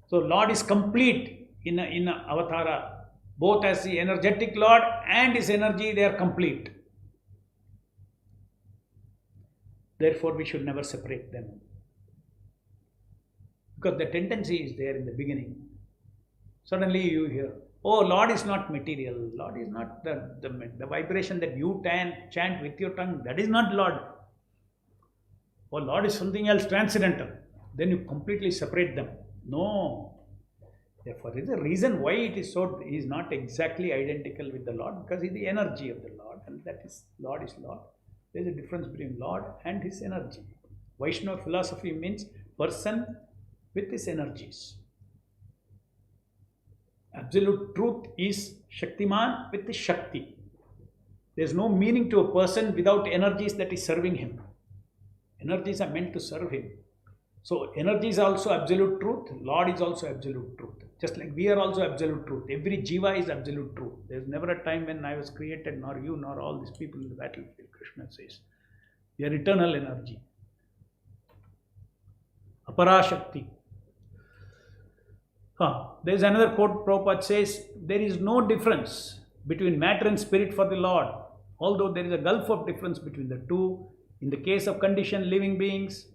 So Lord is complete in Avatara. Both as the energetic Lord and his energy, they are complete. Therefore, we should never separate them. Because the tendency is there in the beginning. Suddenly you hear, oh, Lord is not material. Lord is not the vibration that you chant with your tongue. That is not Lord. Oh, Lord is something else transcendental. Then you completely separate them. No. Therefore, there is a reason why it is so. He is not exactly identical with the Lord, because he is the energy of the Lord, and that is Lord is Lord. There is a difference between Lord and his energy. Vaishnava philosophy means person with his energies. Absolute truth is Shaktiman with his Shakti. There is no meaning to a person without energies that is serving him. Energies are meant to serve him. So energy is also absolute truth. Lord is also absolute truth. Just like we are also absolute truth. Every jiva is absolute truth. There is never a time when I was created, nor you, nor all these people in the battlefield, Krishna says. We are eternal energy. Apara Shakti. There is another quote Prabhupada says, there is no difference between matter and spirit for the Lord. Although there is a gulf of difference between the two. In the case of conditioned living beings,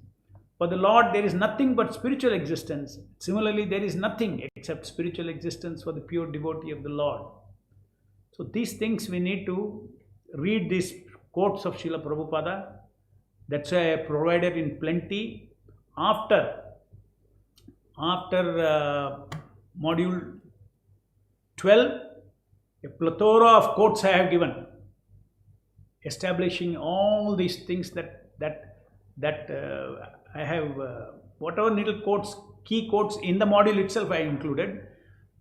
for the Lord there is nothing but spiritual existence. Similarly, there is nothing except spiritual existence for the pure devotee of the Lord. So these things we need to read these quotes of Srila Prabhupada. That's why I provided in plenty. After module 12, a plethora of quotes I have given, establishing all these things that I have, whatever little quotes, key quotes in the module itself I included.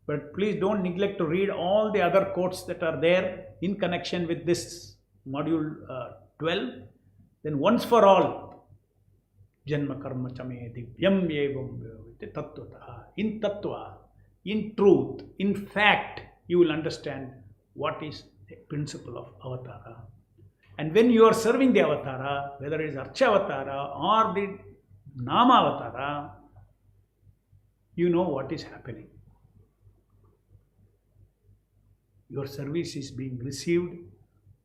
But please don't neglect to read all the other quotes that are there in connection with this module 12. Then once for all, Janma Karma Chame Divyam Evam Tattvataha. In Tattva, in truth, in fact, you will understand what is the principle of Avatara. And when you are serving the Avatara, whether it is Archa Avatara or the Nama Avatara, you know what is happening. Your service is being received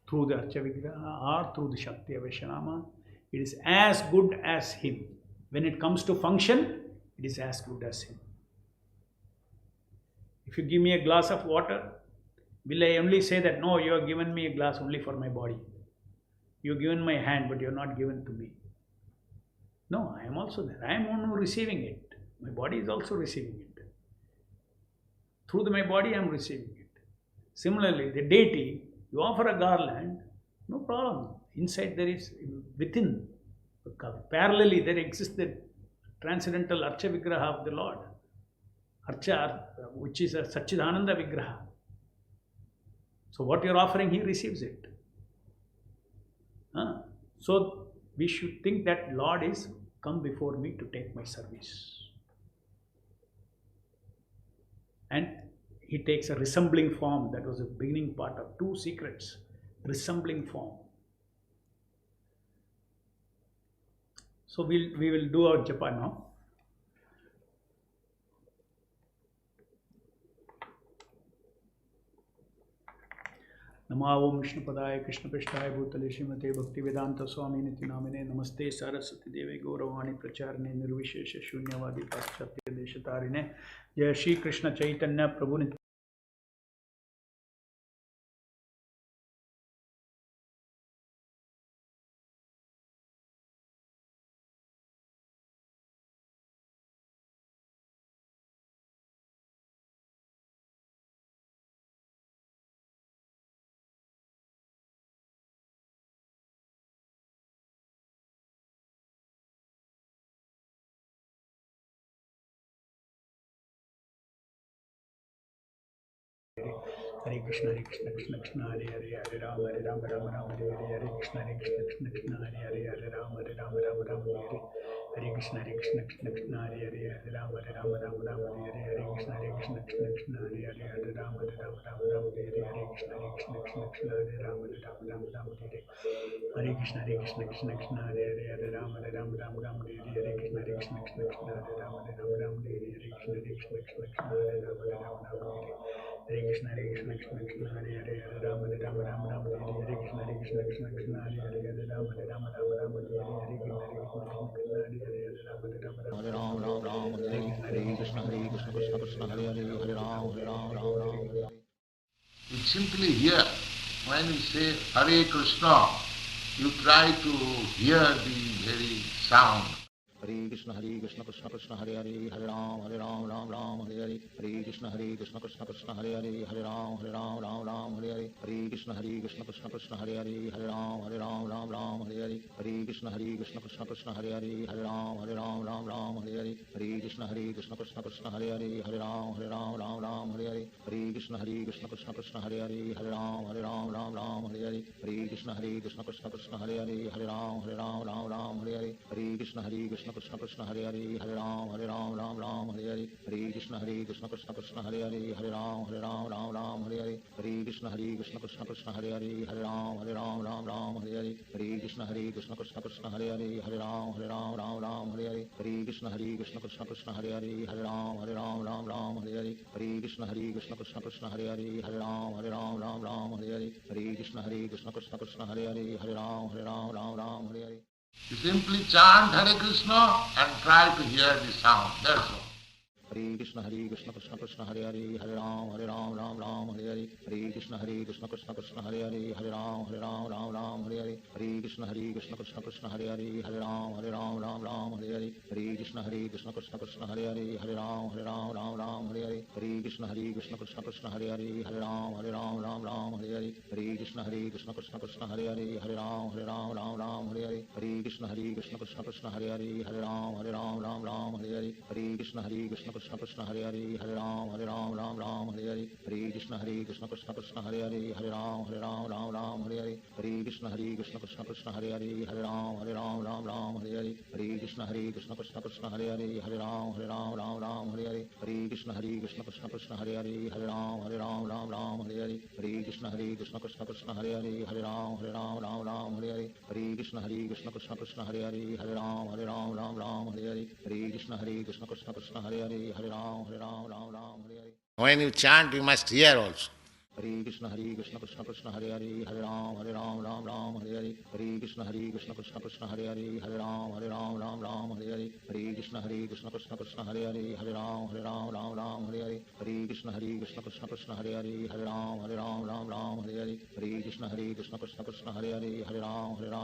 through the Archa Vigraha or through the Shakti Avashya Nama. It is as good as him. When it comes to function, it is as good as him. If you give me a glass of water, will I only say that, no, you have given me a glass only for my body? You have given my hand, but you have not given to me. No, I am also there. I am one who receiving it. My body is also receiving it. Through my body, I am receiving it. Similarly, the deity, you offer a garland, no problem. Inside there is, within, parallelly, there exists the transcendental Archa Vigraha of the Lord. Archa, which is a Satchidananda Vigraha. So what you are offering, he receives it. So we should think that Lord is come before me to take my service. And he takes a resembling form. That was the beginning part of 2 secrets. Resembling form. So we will do our japa now. Nama Om Vishnupadaya Krishna Prishthaya Bhutale Srimate Bhaktivedanta Swami Niti Namine Namaste Saraswati Devi Gauravani Pracharne Nirvishesha Shunyavadi Paschatya Deshatarine Jai Shri Krishna Chaitanya Prabhu Nityananda. Hare Krishna Krishna Krishna Hare Hare Hare Rama Rama Rama Hare Hare Hare Krishna Krishna Krishna Hare Hare Hare Rama Rama Rama Hare Krishna Krishna Krishna Hare Hare Hare Rama Rama Hare Hare Krishna Krishna Krishna Hare Hare Hare Rama Rama Hare Hare Krishna Krishna Krishna Hare Rama Rama Hare Krishna Krishna Krishna Hare Hare Hare Rama Rama Hare Hare Krishna Krishna Krishna Hare Rama Rama Hare Hare Krishna Krishna Krishna Hare Rama Hare Hare Krishna Krishna Krishna Hare Hare Hare Rama Rama Hare Krishna Krishna Krishna Hare Hare Hare Rama Rama Hare Hare Krishna Krishna. You simply hear. When you say Hare Krishna, you try to hear the very sound. Hare Krishna Krishna Krishna Hare Hare Hare Ram Ram Hare Hare Hare Krishna Krishna Krishna Hare Hare Hare Ram Ram Hare Hare Hare Krishna Krishna Krishna Hare Hare Hare Ram Ram Hare Hare Hare Krishna Krishna Krishna Hare Hare Hare Ram Ram Hare Hare Hare Krishna Krishna Krishna Hare Hare Hare Ram Hare Hare Hare Krishna Krishna Krishna Hare Hare Hare Ram Hare Hare Hare Krishna Krishna Krishna Hare Hare Hare Ram Hare Hare Hare Krishna Krishna Krishna Hare Hare Hare Ram Hare Hare Hare Krishna Krishna Krishna Hare Hare Hare Ram Hare Hare Hare Krishna Krishna Krishna Hare Hare Hare Ram Hare Hare Hare Krishna Krishna Krishna Hare Hare Hare Ram Hare Hare Hare Krishna Krishna Krishna Hare Hare Hare Ram Hare Hare Hare Krishna Krishna Krishna Hare Hare Hare Ram Hare Hare Hare Krishna Krishna Krishna Hare Hare Hare Ram Hare Hare. You simply chant Hare Krishna and try to hear the sound. That's all. Hare Krishna Krishna Krishna Hare Hare Hare Ram Hare Hare Hare Krishna Krishna Krishna Hare Hare Hare Ram Hare Hare Hare Krishna Krishna Krishna Hare Hare Hare Ram Hare Hare Hare Krishna Krishna Krishna Hare Hare Hare Ram Hare Hare Hare Krishna Krishna Krishna Hare Hare Hare Ram Hare Hare Hare Krishna Krishna Krishna Hare Hare Hare Ram Hare Hare Hare Krishna Krishna Krishna Hare Hare Hare Ram Hare Hare Hare Krishna Krishna Krishna Hare Hare Hare Ram Hare Hare Hare Krishna Krishna Krishna Hare Hare Hare Ram Hare Hare Hare Krishna Krishna Krishna Hare Hare Hare Ram Hare Hare Hare Krishna Krishna Krishna Hare Hare Hare Ram Hare Hare Hare Krishna Krishna Krishna Hare Hare Hare Ram Hare Hare Hare Krishna Krishna Krishna Hare Hare Hare Ram Hare Hare Hare Krishna Krishna Krishna Hare Hare Hare Ram Hare Hare Hare Krishna Krishna Krishna Hare Hare Hare Ram Hare Hare. When you chant, you must hear also. Hare Krishna Krishna Krishna Hare Hare Hare Ram Ram Ram Hare Hare Hare Krishna Krishna Krishna Hare Hare Hare Ram Ram Hare Hare Hare Krishna Krishna Krishna Hare Hare Hare Ram Ram Hare Hare Hare Krishna Krishna Krishna Hare Hare Hare Ram Ram Hare Hare Hare Krishna Krishna Krishna Hare Hare Hare Ram Hare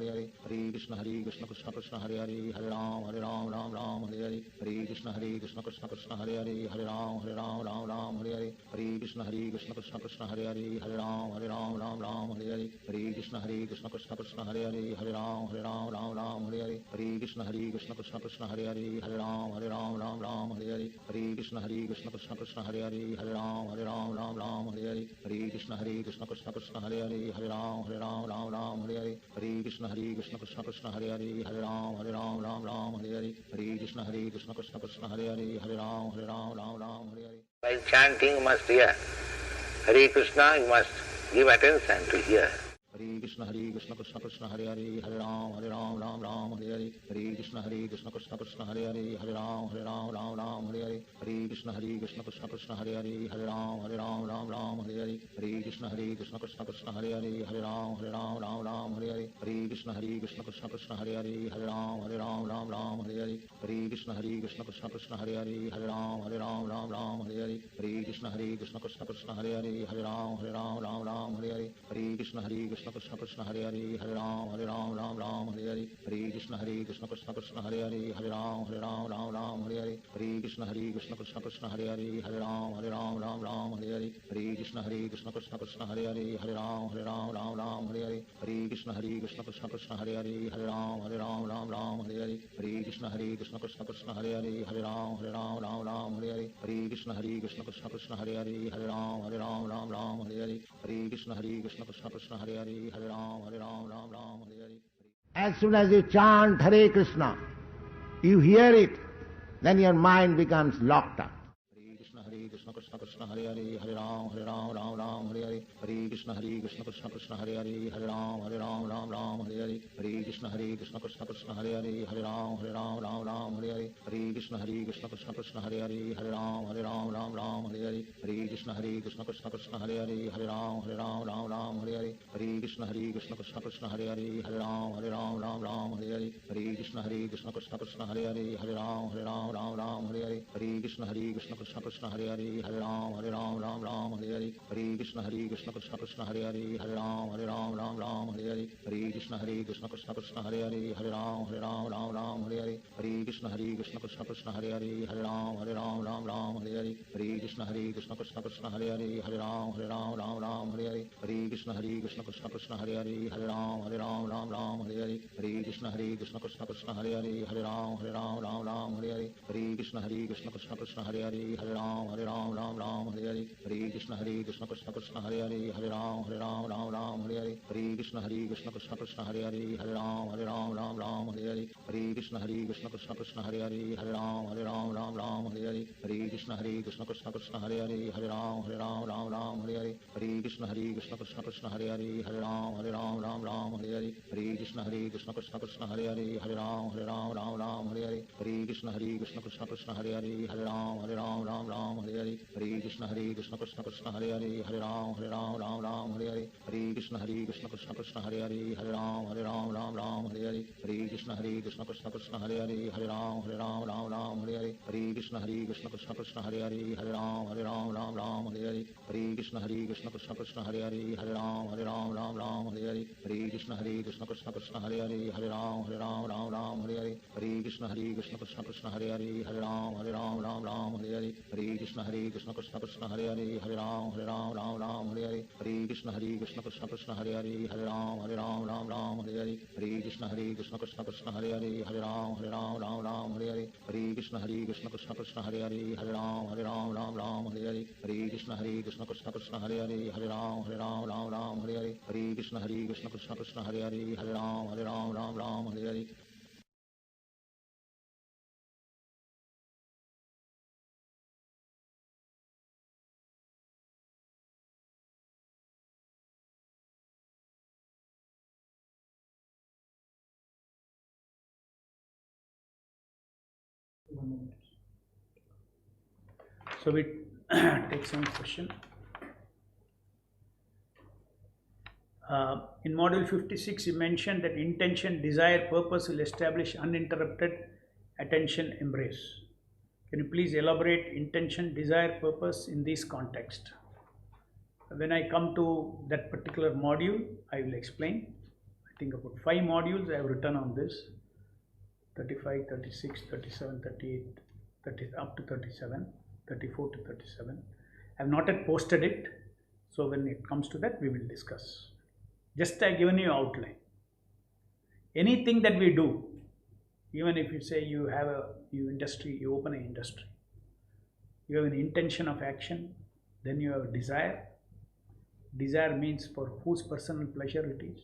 Hare Hare Krishna Krishna Krishna Hare Hare Hare Ram Ram Hare Hare Hare Krishna Krishna Krishna Hare Hare Hare Ram Ram Hare Hare Hare Krishna Krishna Krishna Hare Hare Hare Ram Hare Hare Hare Krishna Krishna Krishna Hare Hare Hare Ram Hare Hare Hare Krishna Krishna Krishna Hare Hare Hare Ram Hare Hare Hare Krishna Krishna Krishna Hare Hare Hare Ram Hare Hare Hare Krishna Krishna Krishna Hare Hare Hare Ram Hare Hare Hare Krishna Krishna Krishna Hare Hare Hare Ram Hare Hare Hare Krishna Krishna Krishna Hare Hare Hare Ram Hare Hare. While chanting, you must hear. Hare Krishna, you must give attention to hear. Hare Krishna Krishna Krishna Hare Hare Hare Ram Ram Hare Hare Hare Krishna Krishna Krishna Hare Hare Hare Ram Hare Hare Hare Krishna Krishna Krishna Hare Hare Hare Ram Hare Hare Hare Krishna Krishna Krishna Hare Hare Hare Ram Hare Hare Hare Krishna Krishna Krishna Hare Hare Hare Ram Hare Hare Hare Krishna Krishna Krishna Hare Hare Hare Ram Hare Hare Hare Krishna Krishna Krishna Hare Hare Hare Ram Hare Hare Hare Krishna Krishna Krishna Hare Hare Hare Ram Hare Hare Hare Krishna Krishna Krishna Hare Hare Hare Ram Hare Hare Hare Krishna Krishna Krishna Hare Hare Hare Ram Hare Hare Hare Krishna Krishna Krishna Hare Hare Hare Ram Hare Hare Hare Krishna Krishna Krishna Hare Hare Hare Ram Hare Hare Hare Krishna Krishna Krishna Hare Hare Hare Ram Hare Hare Hare Krishna Krishna Krishna Hare Hare Hare Ram Hare Hare Hare Krishna Krishna Krishna Hare Hare Hare Ram Hare Hare. As soon as you chant Hare Krishna, you hear it, then your mind becomes locked up. Hare Krishna Krishna Hare Hare Hare Ram Hare Hare Hare Krishna Krishna Krishna Hare Hare Hare Ram Hare Hare Hare Krishna Krishna Krishna Hare Hare Hare Ram Hare Hare Hare Krishna Krishna Krishna Hare Hare Hare Ram Hare Hare Hare Krishna Krishna Krishna Hare Hare Hare Ram Hare Hare Hare Krishna Krishna Krishna Hare Hare Hare Ram Hare Hare Hare Krishna Krishna Krishna Hare Hare Hare Ram Hare Hare Hare Krishna Krishna Krishna Hare Hare Hare Ram Hare Hare Hare Krishna Krishna Krishna Hare Hare Hare Ram Hare Hare Hare Krishna Krishna Krishna Hare Hare Hare Ram Hare Hare Hare Krishna Krishna Krishna Hare Hare Hare Ram Hare Hare Hare Krishna Krishna Krishna Hare Hare Hare Ram Hare Hare Hare Krishna Krishna Krishna Hare Hare Hare Ram Hare Hare Hare Krishna Krishna Krishna Hare Hare Hare Ram Hare Hare Krishna Krishna Krishna Hare Hare Hare Ram Hare Hare Krishna Krishna Krishna Hare Hare Hare Ram Hare Hare Krishna Krishna Krishna Hare Hare Hare Ram Hare Hare Krishna Krishna Krishna Hare Hare Hare Ram Hare Hare Krishna Krishna Krishna Hare Hare Hare Ram Hare Hare Krishna Krishna Krishna Hare Hare Hare Ram Hare Hare Krishna Krishna Krishna Hare Hare Hare Ram Hare Hare Krishna Krishna Krishna Hare Hare Hare Ram Hare Hare Krishna Krishna Krishna Hare Hare Hare Ram Hare Hare Krishna Krishna Krishna Hare Hare Hare Ram Hare Hare Krishna Krishna Krishna Hare Hare Hare Ram Hare Hare Krishna Krishna Krishna Hare Hare Hare Ram Hare Hare Krishna Krishna Krishna Hare Hare Hare Ram Hare Hare Krishna Krishna Krishna Hare Hare Hare Ram Hare Hare Krishna Krishna Krishna Hare Hare Hare Ram Hare Hare Krishna Krishna Krishna Hare Hare Hare Ram Hare Hare Krishna Krishna Krishna Hare Hare Hare Ram Hare Hare Krishna Krishna Krishna Hare Hare Hare Ram Hare Hare Krishna Krishna Krishna Hare Hare Hare Ram Hare Hare Krishna Krishna Krishna Hare Hare Hare Ram Hare Hare Krishna Krishna Krishna Hare Hare Hare Ram Hare Hare. So we take some question. In module 56, you mentioned that intention, desire, purpose will establish uninterrupted attention embrace. Can you please elaborate intention, desire, purpose in this context? When I come to that particular module, I will explain. I think about 5 modules I have written on this. 35, 36, 37, 38, 30, up to 37, 34 to 37. I have not yet posted it. So when it comes to that, we will discuss. Just I have given you outline. Anything that we do, even if you say you have you open an industry, you have an intention of action, then you have a desire. Desire means for whose personal pleasure it is.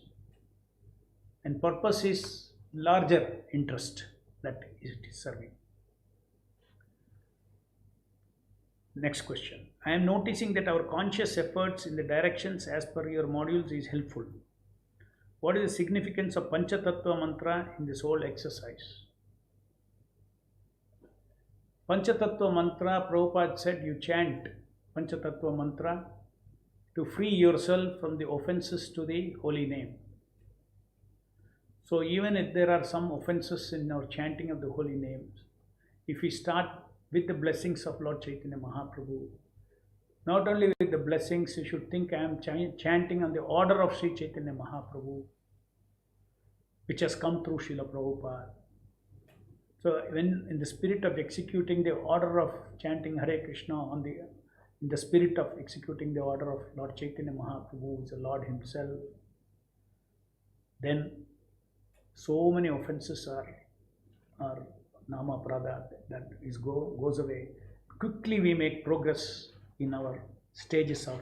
And purpose is larger interest that it is serving. Next question. I am noticing that our conscious efforts in the directions as per your modules is helpful. What is the significance of Panchatattva mantra in this whole exercise? Panchatattva mantra, Prabhupada said you chant Panchatattva mantra to free yourself from the offenses to the holy name. So even if there are some offenses in our chanting of the holy names, if we start with the blessings of Lord Chaitanya Mahaprabhu, not only with the blessings, you should think I am chanting on the order of Sri Chaitanya Mahaprabhu, which has come through Srila Prabhupada. So when in the spirit of executing the order of chanting Hare Krishna, in the spirit of executing the order of Lord Chaitanya Mahaprabhu, who is the Lord Himself, then so many offenses are nama prada that goes away. Quickly we make progress in our stages of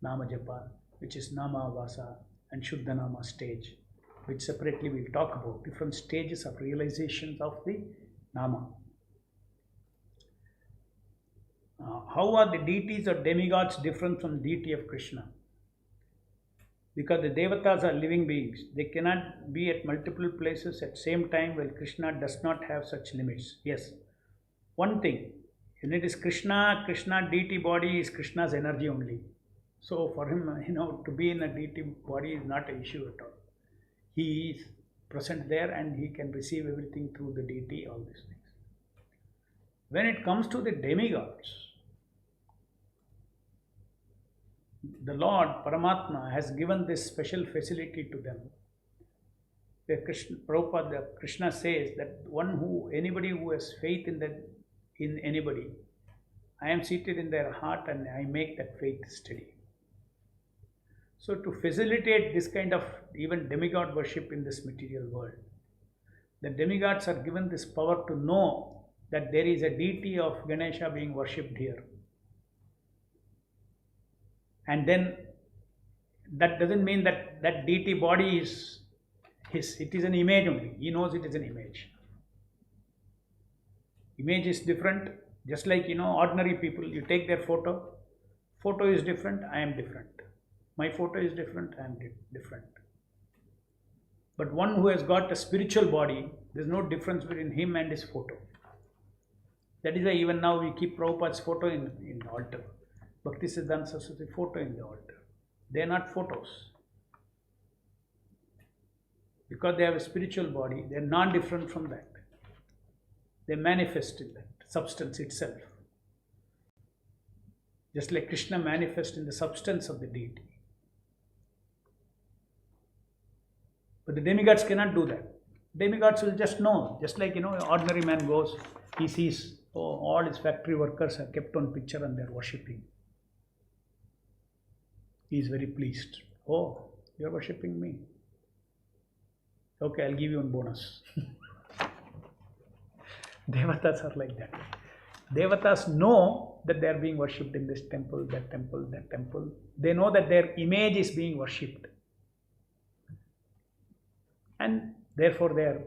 nama japa, which is nama vasa and shuddha nama stage, which separately we'll talk about different stages of realizations of the nama. How are the deities or demigods different from the deity of Krishna? Because the devatas are living beings. They cannot be at multiple places at the same time, while Krishna does not have such limits. Yes. One thing, when it is Krishna deity body is Krishna's energy only. So for him, to be in a deity body is not an issue at all. He is present there and he can receive everything through the deity, all these things. When it comes to the demigods, the Lord Paramatma has given this special facility to them. Krishna says that anybody who has faith in anybody, I am seated in their heart and I make that faith steady. So to facilitate this kind of even demigod worship in this material world, the demigods are given this power to know that there is a deity of Ganesha being worshipped here. And then that doesn't mean that that deity body is his. It is an image only. He knows it is an image. Image is different. Just like, ordinary people, you take their photo. Photo is different, I am different. My photo is different, I am different. But one who has got a spiritual body, there is no difference between him and his photo. That is why even now we keep Prabhupada's photo in the altar. Bhaktisiddhanta Saraswati photo in the altar. They are not photos. Because they have a spiritual body, they are non-different from that. They manifest in that substance itself. Just like Krishna manifests in the substance of the deity. But the demigods cannot do that. Demigods will just know. Just like, an ordinary man goes, he sees, all his factory workers are kept on picture and they are worshipping. He is very pleased. Oh, you are worshipping me. Okay, I'll give you a bonus. Devatas are like that. Devatas know that they are being worshipped in this temple, that temple, that temple. They know that their image is being worshipped. And therefore they are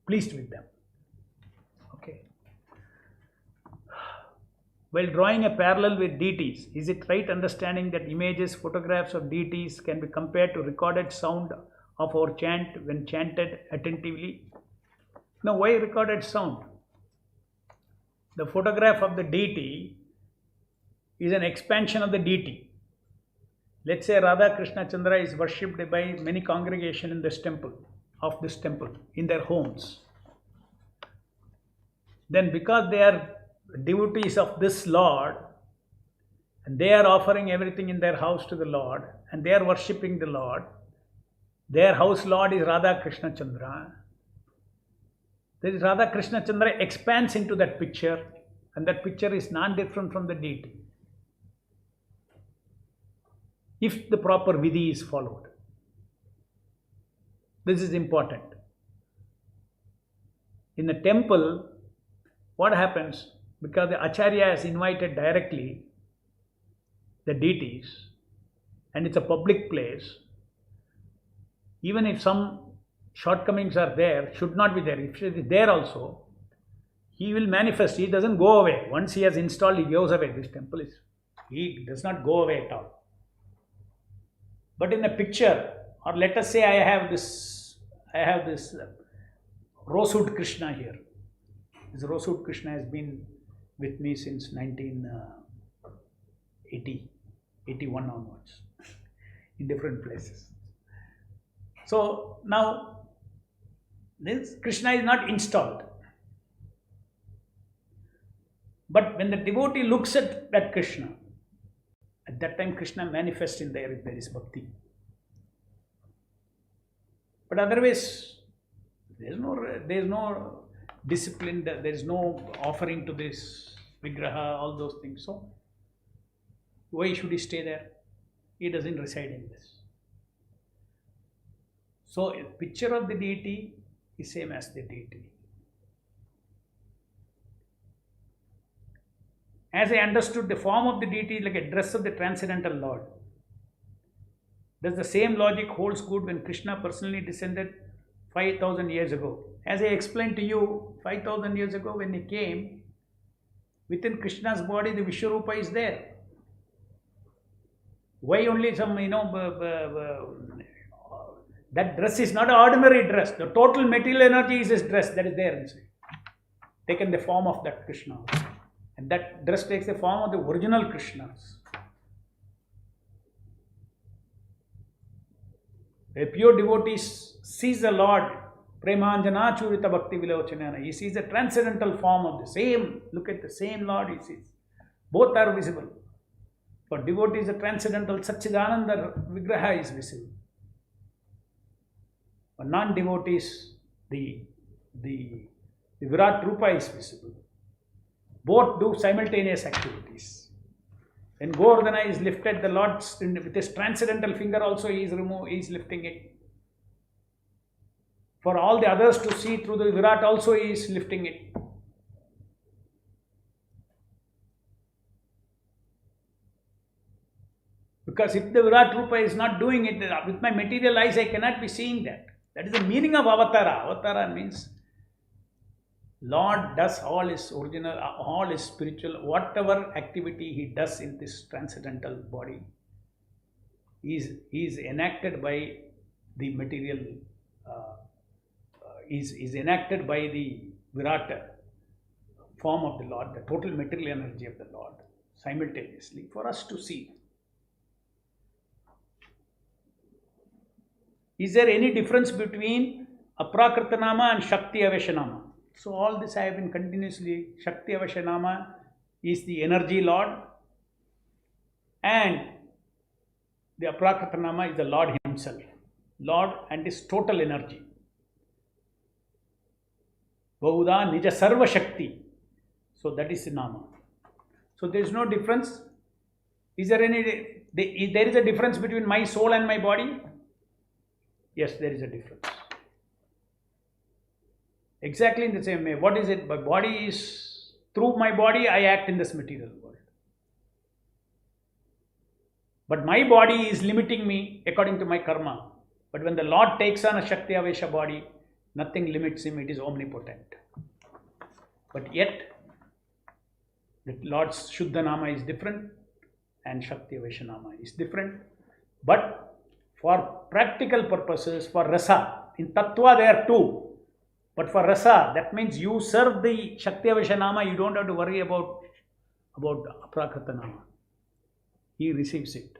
pleased with them. Okay. While drawing a parallel with deities, is it right understanding that images, photographs of deities can be compared to recorded sound of our chant when chanted attentively? Now, why recorded sound? The photograph of the deity is an expansion of the deity. let's say Radha Krishna Chandra is worshipped by many congregation in this temple, in their homes. Then because they are devotees of this Lord, and they are offering everything in their house to the Lord, and they are worshipping the Lord, their house Lord is Radha Krishna Chandra. There is Radha Krishna Chandra expands into that picture, and that picture is non-different from the deity, if the proper vidhi is followed. This is important. In the temple, what happens? Because the Acharya has invited directly the deities, and it's a public place, even if some shortcomings are there, should not be there. If it is there also, he will manifest. He doesn't go away. Once he has installed, he goes away. This temple is, he does not go away at all. But in a picture, or let us say I have this Rosewood Krishna here. This Rosewood Krishna has been with me since 1981 onwards, in different places. So now, this Krishna is not installed. But when the devotee looks at that Krishna, at that time Krishna manifests in there if there is bhakti. But otherwise, there is no discipline, there is no offering to this Vigraha, all those things. So, why should he stay there? He doesn't reside in this. So, a picture of the deity is same as the deity. As I understood, the form of the deity is like a dress of the transcendental Lord. Does the same logic holds good when Krishna personally descended 5,000 years ago? As I explained to you, 5,000 years ago when he came, within Krishna's body the Vishwarupa is there. Why only some, that dress is not an ordinary dress. The total material energy is his dress that is there inside. Taken the form of that Krishna. And that dress takes the form of the original Krishnas. A pure devotee sees the Lord, Premanjana Churita Bhakti Vilochanana. He sees the transcendental form of the same, look at the same Lord he sees. Both are visible. For devotees, the transcendental Satchidananda Vigraha is visible. For non-devotees, the Virat Rupa is visible. Both do simultaneous activities. When Govardhana is lifted, the Lord with his transcendental finger also he is lifting it. For all the others to see through the Virat also he is lifting it. Because if the Virat Rupa is not doing it, with my material eyes I cannot be seeing that. That is the meaning of Avatara. Avatara means Lord does all his original, all his spiritual, whatever activity he does in this transcendental body is enacted by the material, is enacted by the Virata form of the Lord, the total material energy of the Lord, simultaneously for us to see. Is there any difference between Aprakritanama and Shakti Aveshanama? So all this I have been continuously, Shakti Aveshanama is the energy Lord, and the Aprakritanama is the Lord himself, Lord and his total energy. Bahuda Nija Sarva Shakti. So that is the Nama. So there is no difference. Is there any, there is a difference between my soul and my body? Yes, there is a difference. Exactly in the same way. What is it? My body is, through my body I act in this material world. But my body is limiting me according to my karma. But when the Lord takes on a Shakti Avesha body, nothing limits him, it is omnipotent. But yet, the Lord's Shuddha Nama is different and Shakti Avesha Nama is different. But for practical purposes, for rasa, in Tattva there are two. But for rasa, that means you serve the Shakti Avesha Nama, you don't have to worry about Aprakrita Nama. He receives it.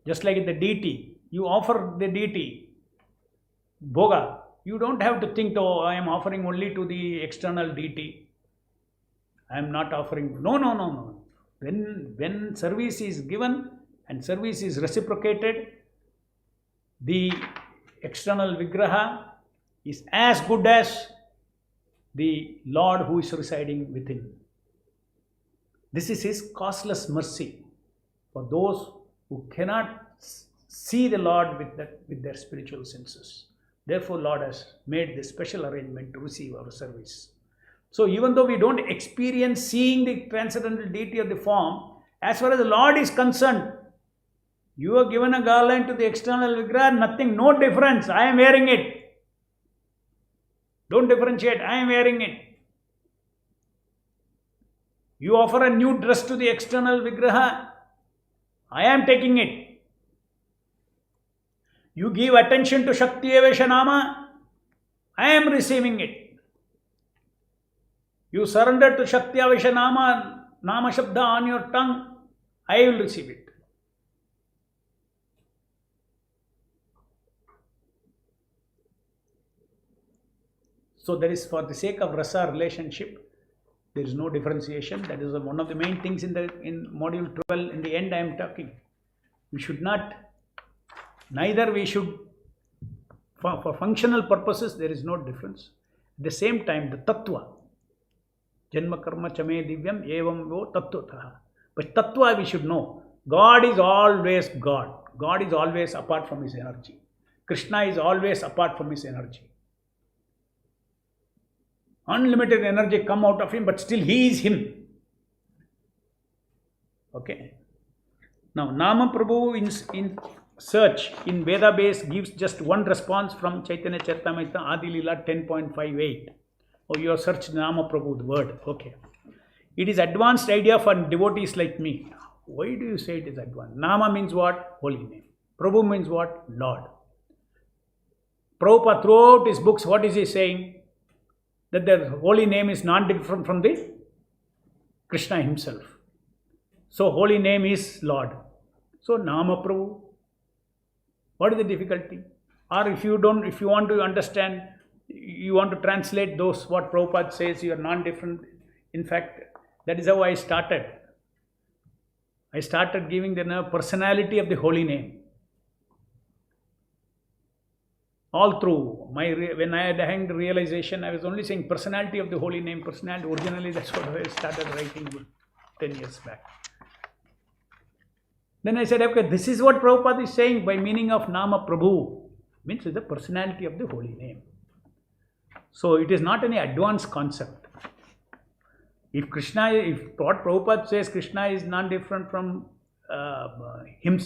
Just like the deity, you offer the deity bhoga. You don't have to think, oh, I am offering only to the external deity. I am not offering. No. When service is given and service is reciprocated, the external vigraha is as good as the Lord who is residing within. This is His causeless mercy for those who cannot see the Lord with their spiritual senses. Therefore, Lord has made this special arrangement to receive our service. So, even though we don't experience seeing the transcendental deity of the form, as far as the Lord is concerned, you are given a garland to the external vigraha, nothing, no difference. I am wearing it. Don't differentiate, I am wearing it. You offer a new dress to the external vigraha, I am taking it. You give attention to Shakti Avesha Nama, I am receiving it. You surrender to Shakti Avesha Nama, Nama Shabda on your tongue, I will receive it. So that is for the sake of rasa relationship. There is no differentiation. That is one of the main things in module 12. In the end, I am talking. We should not. Neither we should. For functional purposes, there is no difference. At the same time, the tattva. Janma karma chame divyam evam vo tattvataha. But tattva we should know. God is always God. God is always apart from His energy. Krishna is always apart from His energy. Unlimited energy come out of Him, but still He is Him. Okay. Now, Nama Prabhu in search in Veda base gives just one response from Chaitanya Charitamrita Adi Leela 10.58. Oh, you have searched Nama Prabhu, the word. Okay. It is advanced idea for devotees like me. Why do you say it is advanced? Nama means what? Holy name. Prabhu means what? Lord. Prabhupada throughout his books, what is he saying? That the holy name is non-different from the Krishna himself. So holy name is Lord. So Nama Prabhu. What is the difficulty? Or if you want to understand, you want to translate those what Prabhupada says, you are non-different. In fact, that is how I started. I started giving the personality of the holy name. All through when I had hanged realization, I was only saying personality of the holy name, personality. Originally, that's what I started writing 10 years back. Then I said, okay, this is what Prabhupada is saying by meaning of Nama Prabhu. Means it's the personality of the holy name. So it is not any advanced concept. If what Prabhupada says Krishna is non-different from him,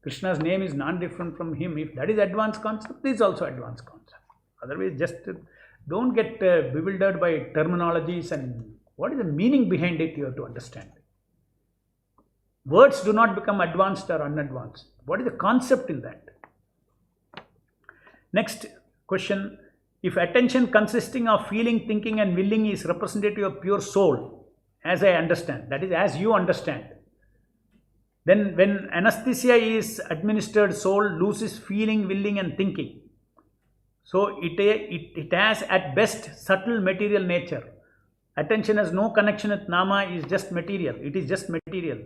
Krishna's name is non-different from him, if that is advanced concept, this is also advanced concept. Otherwise, just don't get bewildered by terminologies and what is the meaning behind it, you have to understand. Words do not become advanced or unadvanced. What is the concept in that? Next question. If attention consisting of feeling, thinking and willing is representative of pure soul, as I understand, that is as you understand, then when anesthesia is administered, soul loses feeling, willing and thinking. So it has at best subtle material nature. Attention has no connection with Nama, is just material. It is just material.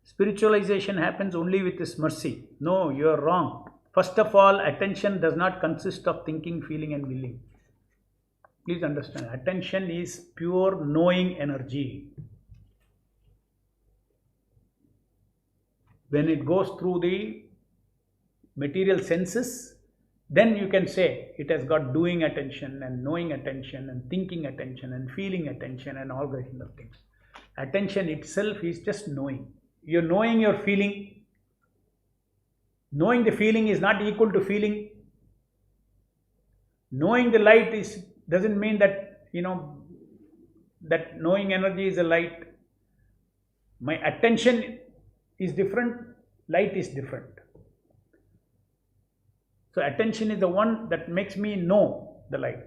Spiritualization happens only with His mercy. No, you are wrong. First of all, attention does not consist of thinking, feeling and willing. Please understand, attention is pure knowing energy. When it goes through the material senses, then you can say it has got doing attention and knowing attention and thinking attention and feeling attention and all kinds of things. Attention itself is just knowing. You're knowing your feeling. Knowing the feeling is not equal to feeling. Knowing the light doesn't mean that, that knowing energy is a light. My attention is different, light is different. So attention is the one that makes me know the light.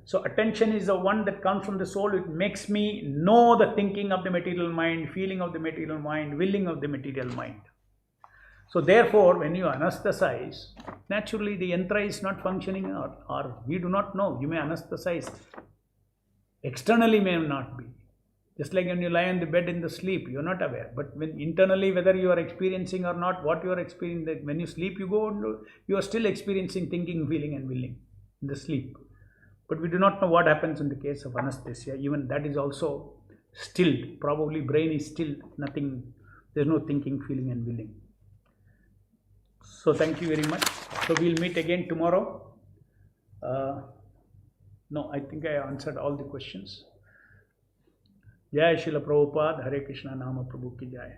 So attention is the one that comes from the soul. It makes me know the thinking of the material mind, feeling of the material mind, willing of the material mind. So therefore, when you anesthetize, naturally the yantra is not functioning, or we do not know. You may anesthetize. Externally may not be. Just like when you lie on the bed in the sleep, you are not aware. But when internally, whether you are experiencing or not, what you are experiencing, when you sleep, you are still experiencing thinking, feeling and willing in the sleep. But we do not know what happens in the case of anesthesia. Even that is also stilled. Probably brain is still nothing. There is no thinking, feeling and willing. So thank you very much. So we'll meet again tomorrow. No, I think I answered all the questions. Jai Srila Prabhupada, Hare Krishna Nama Prabhu ki Jai.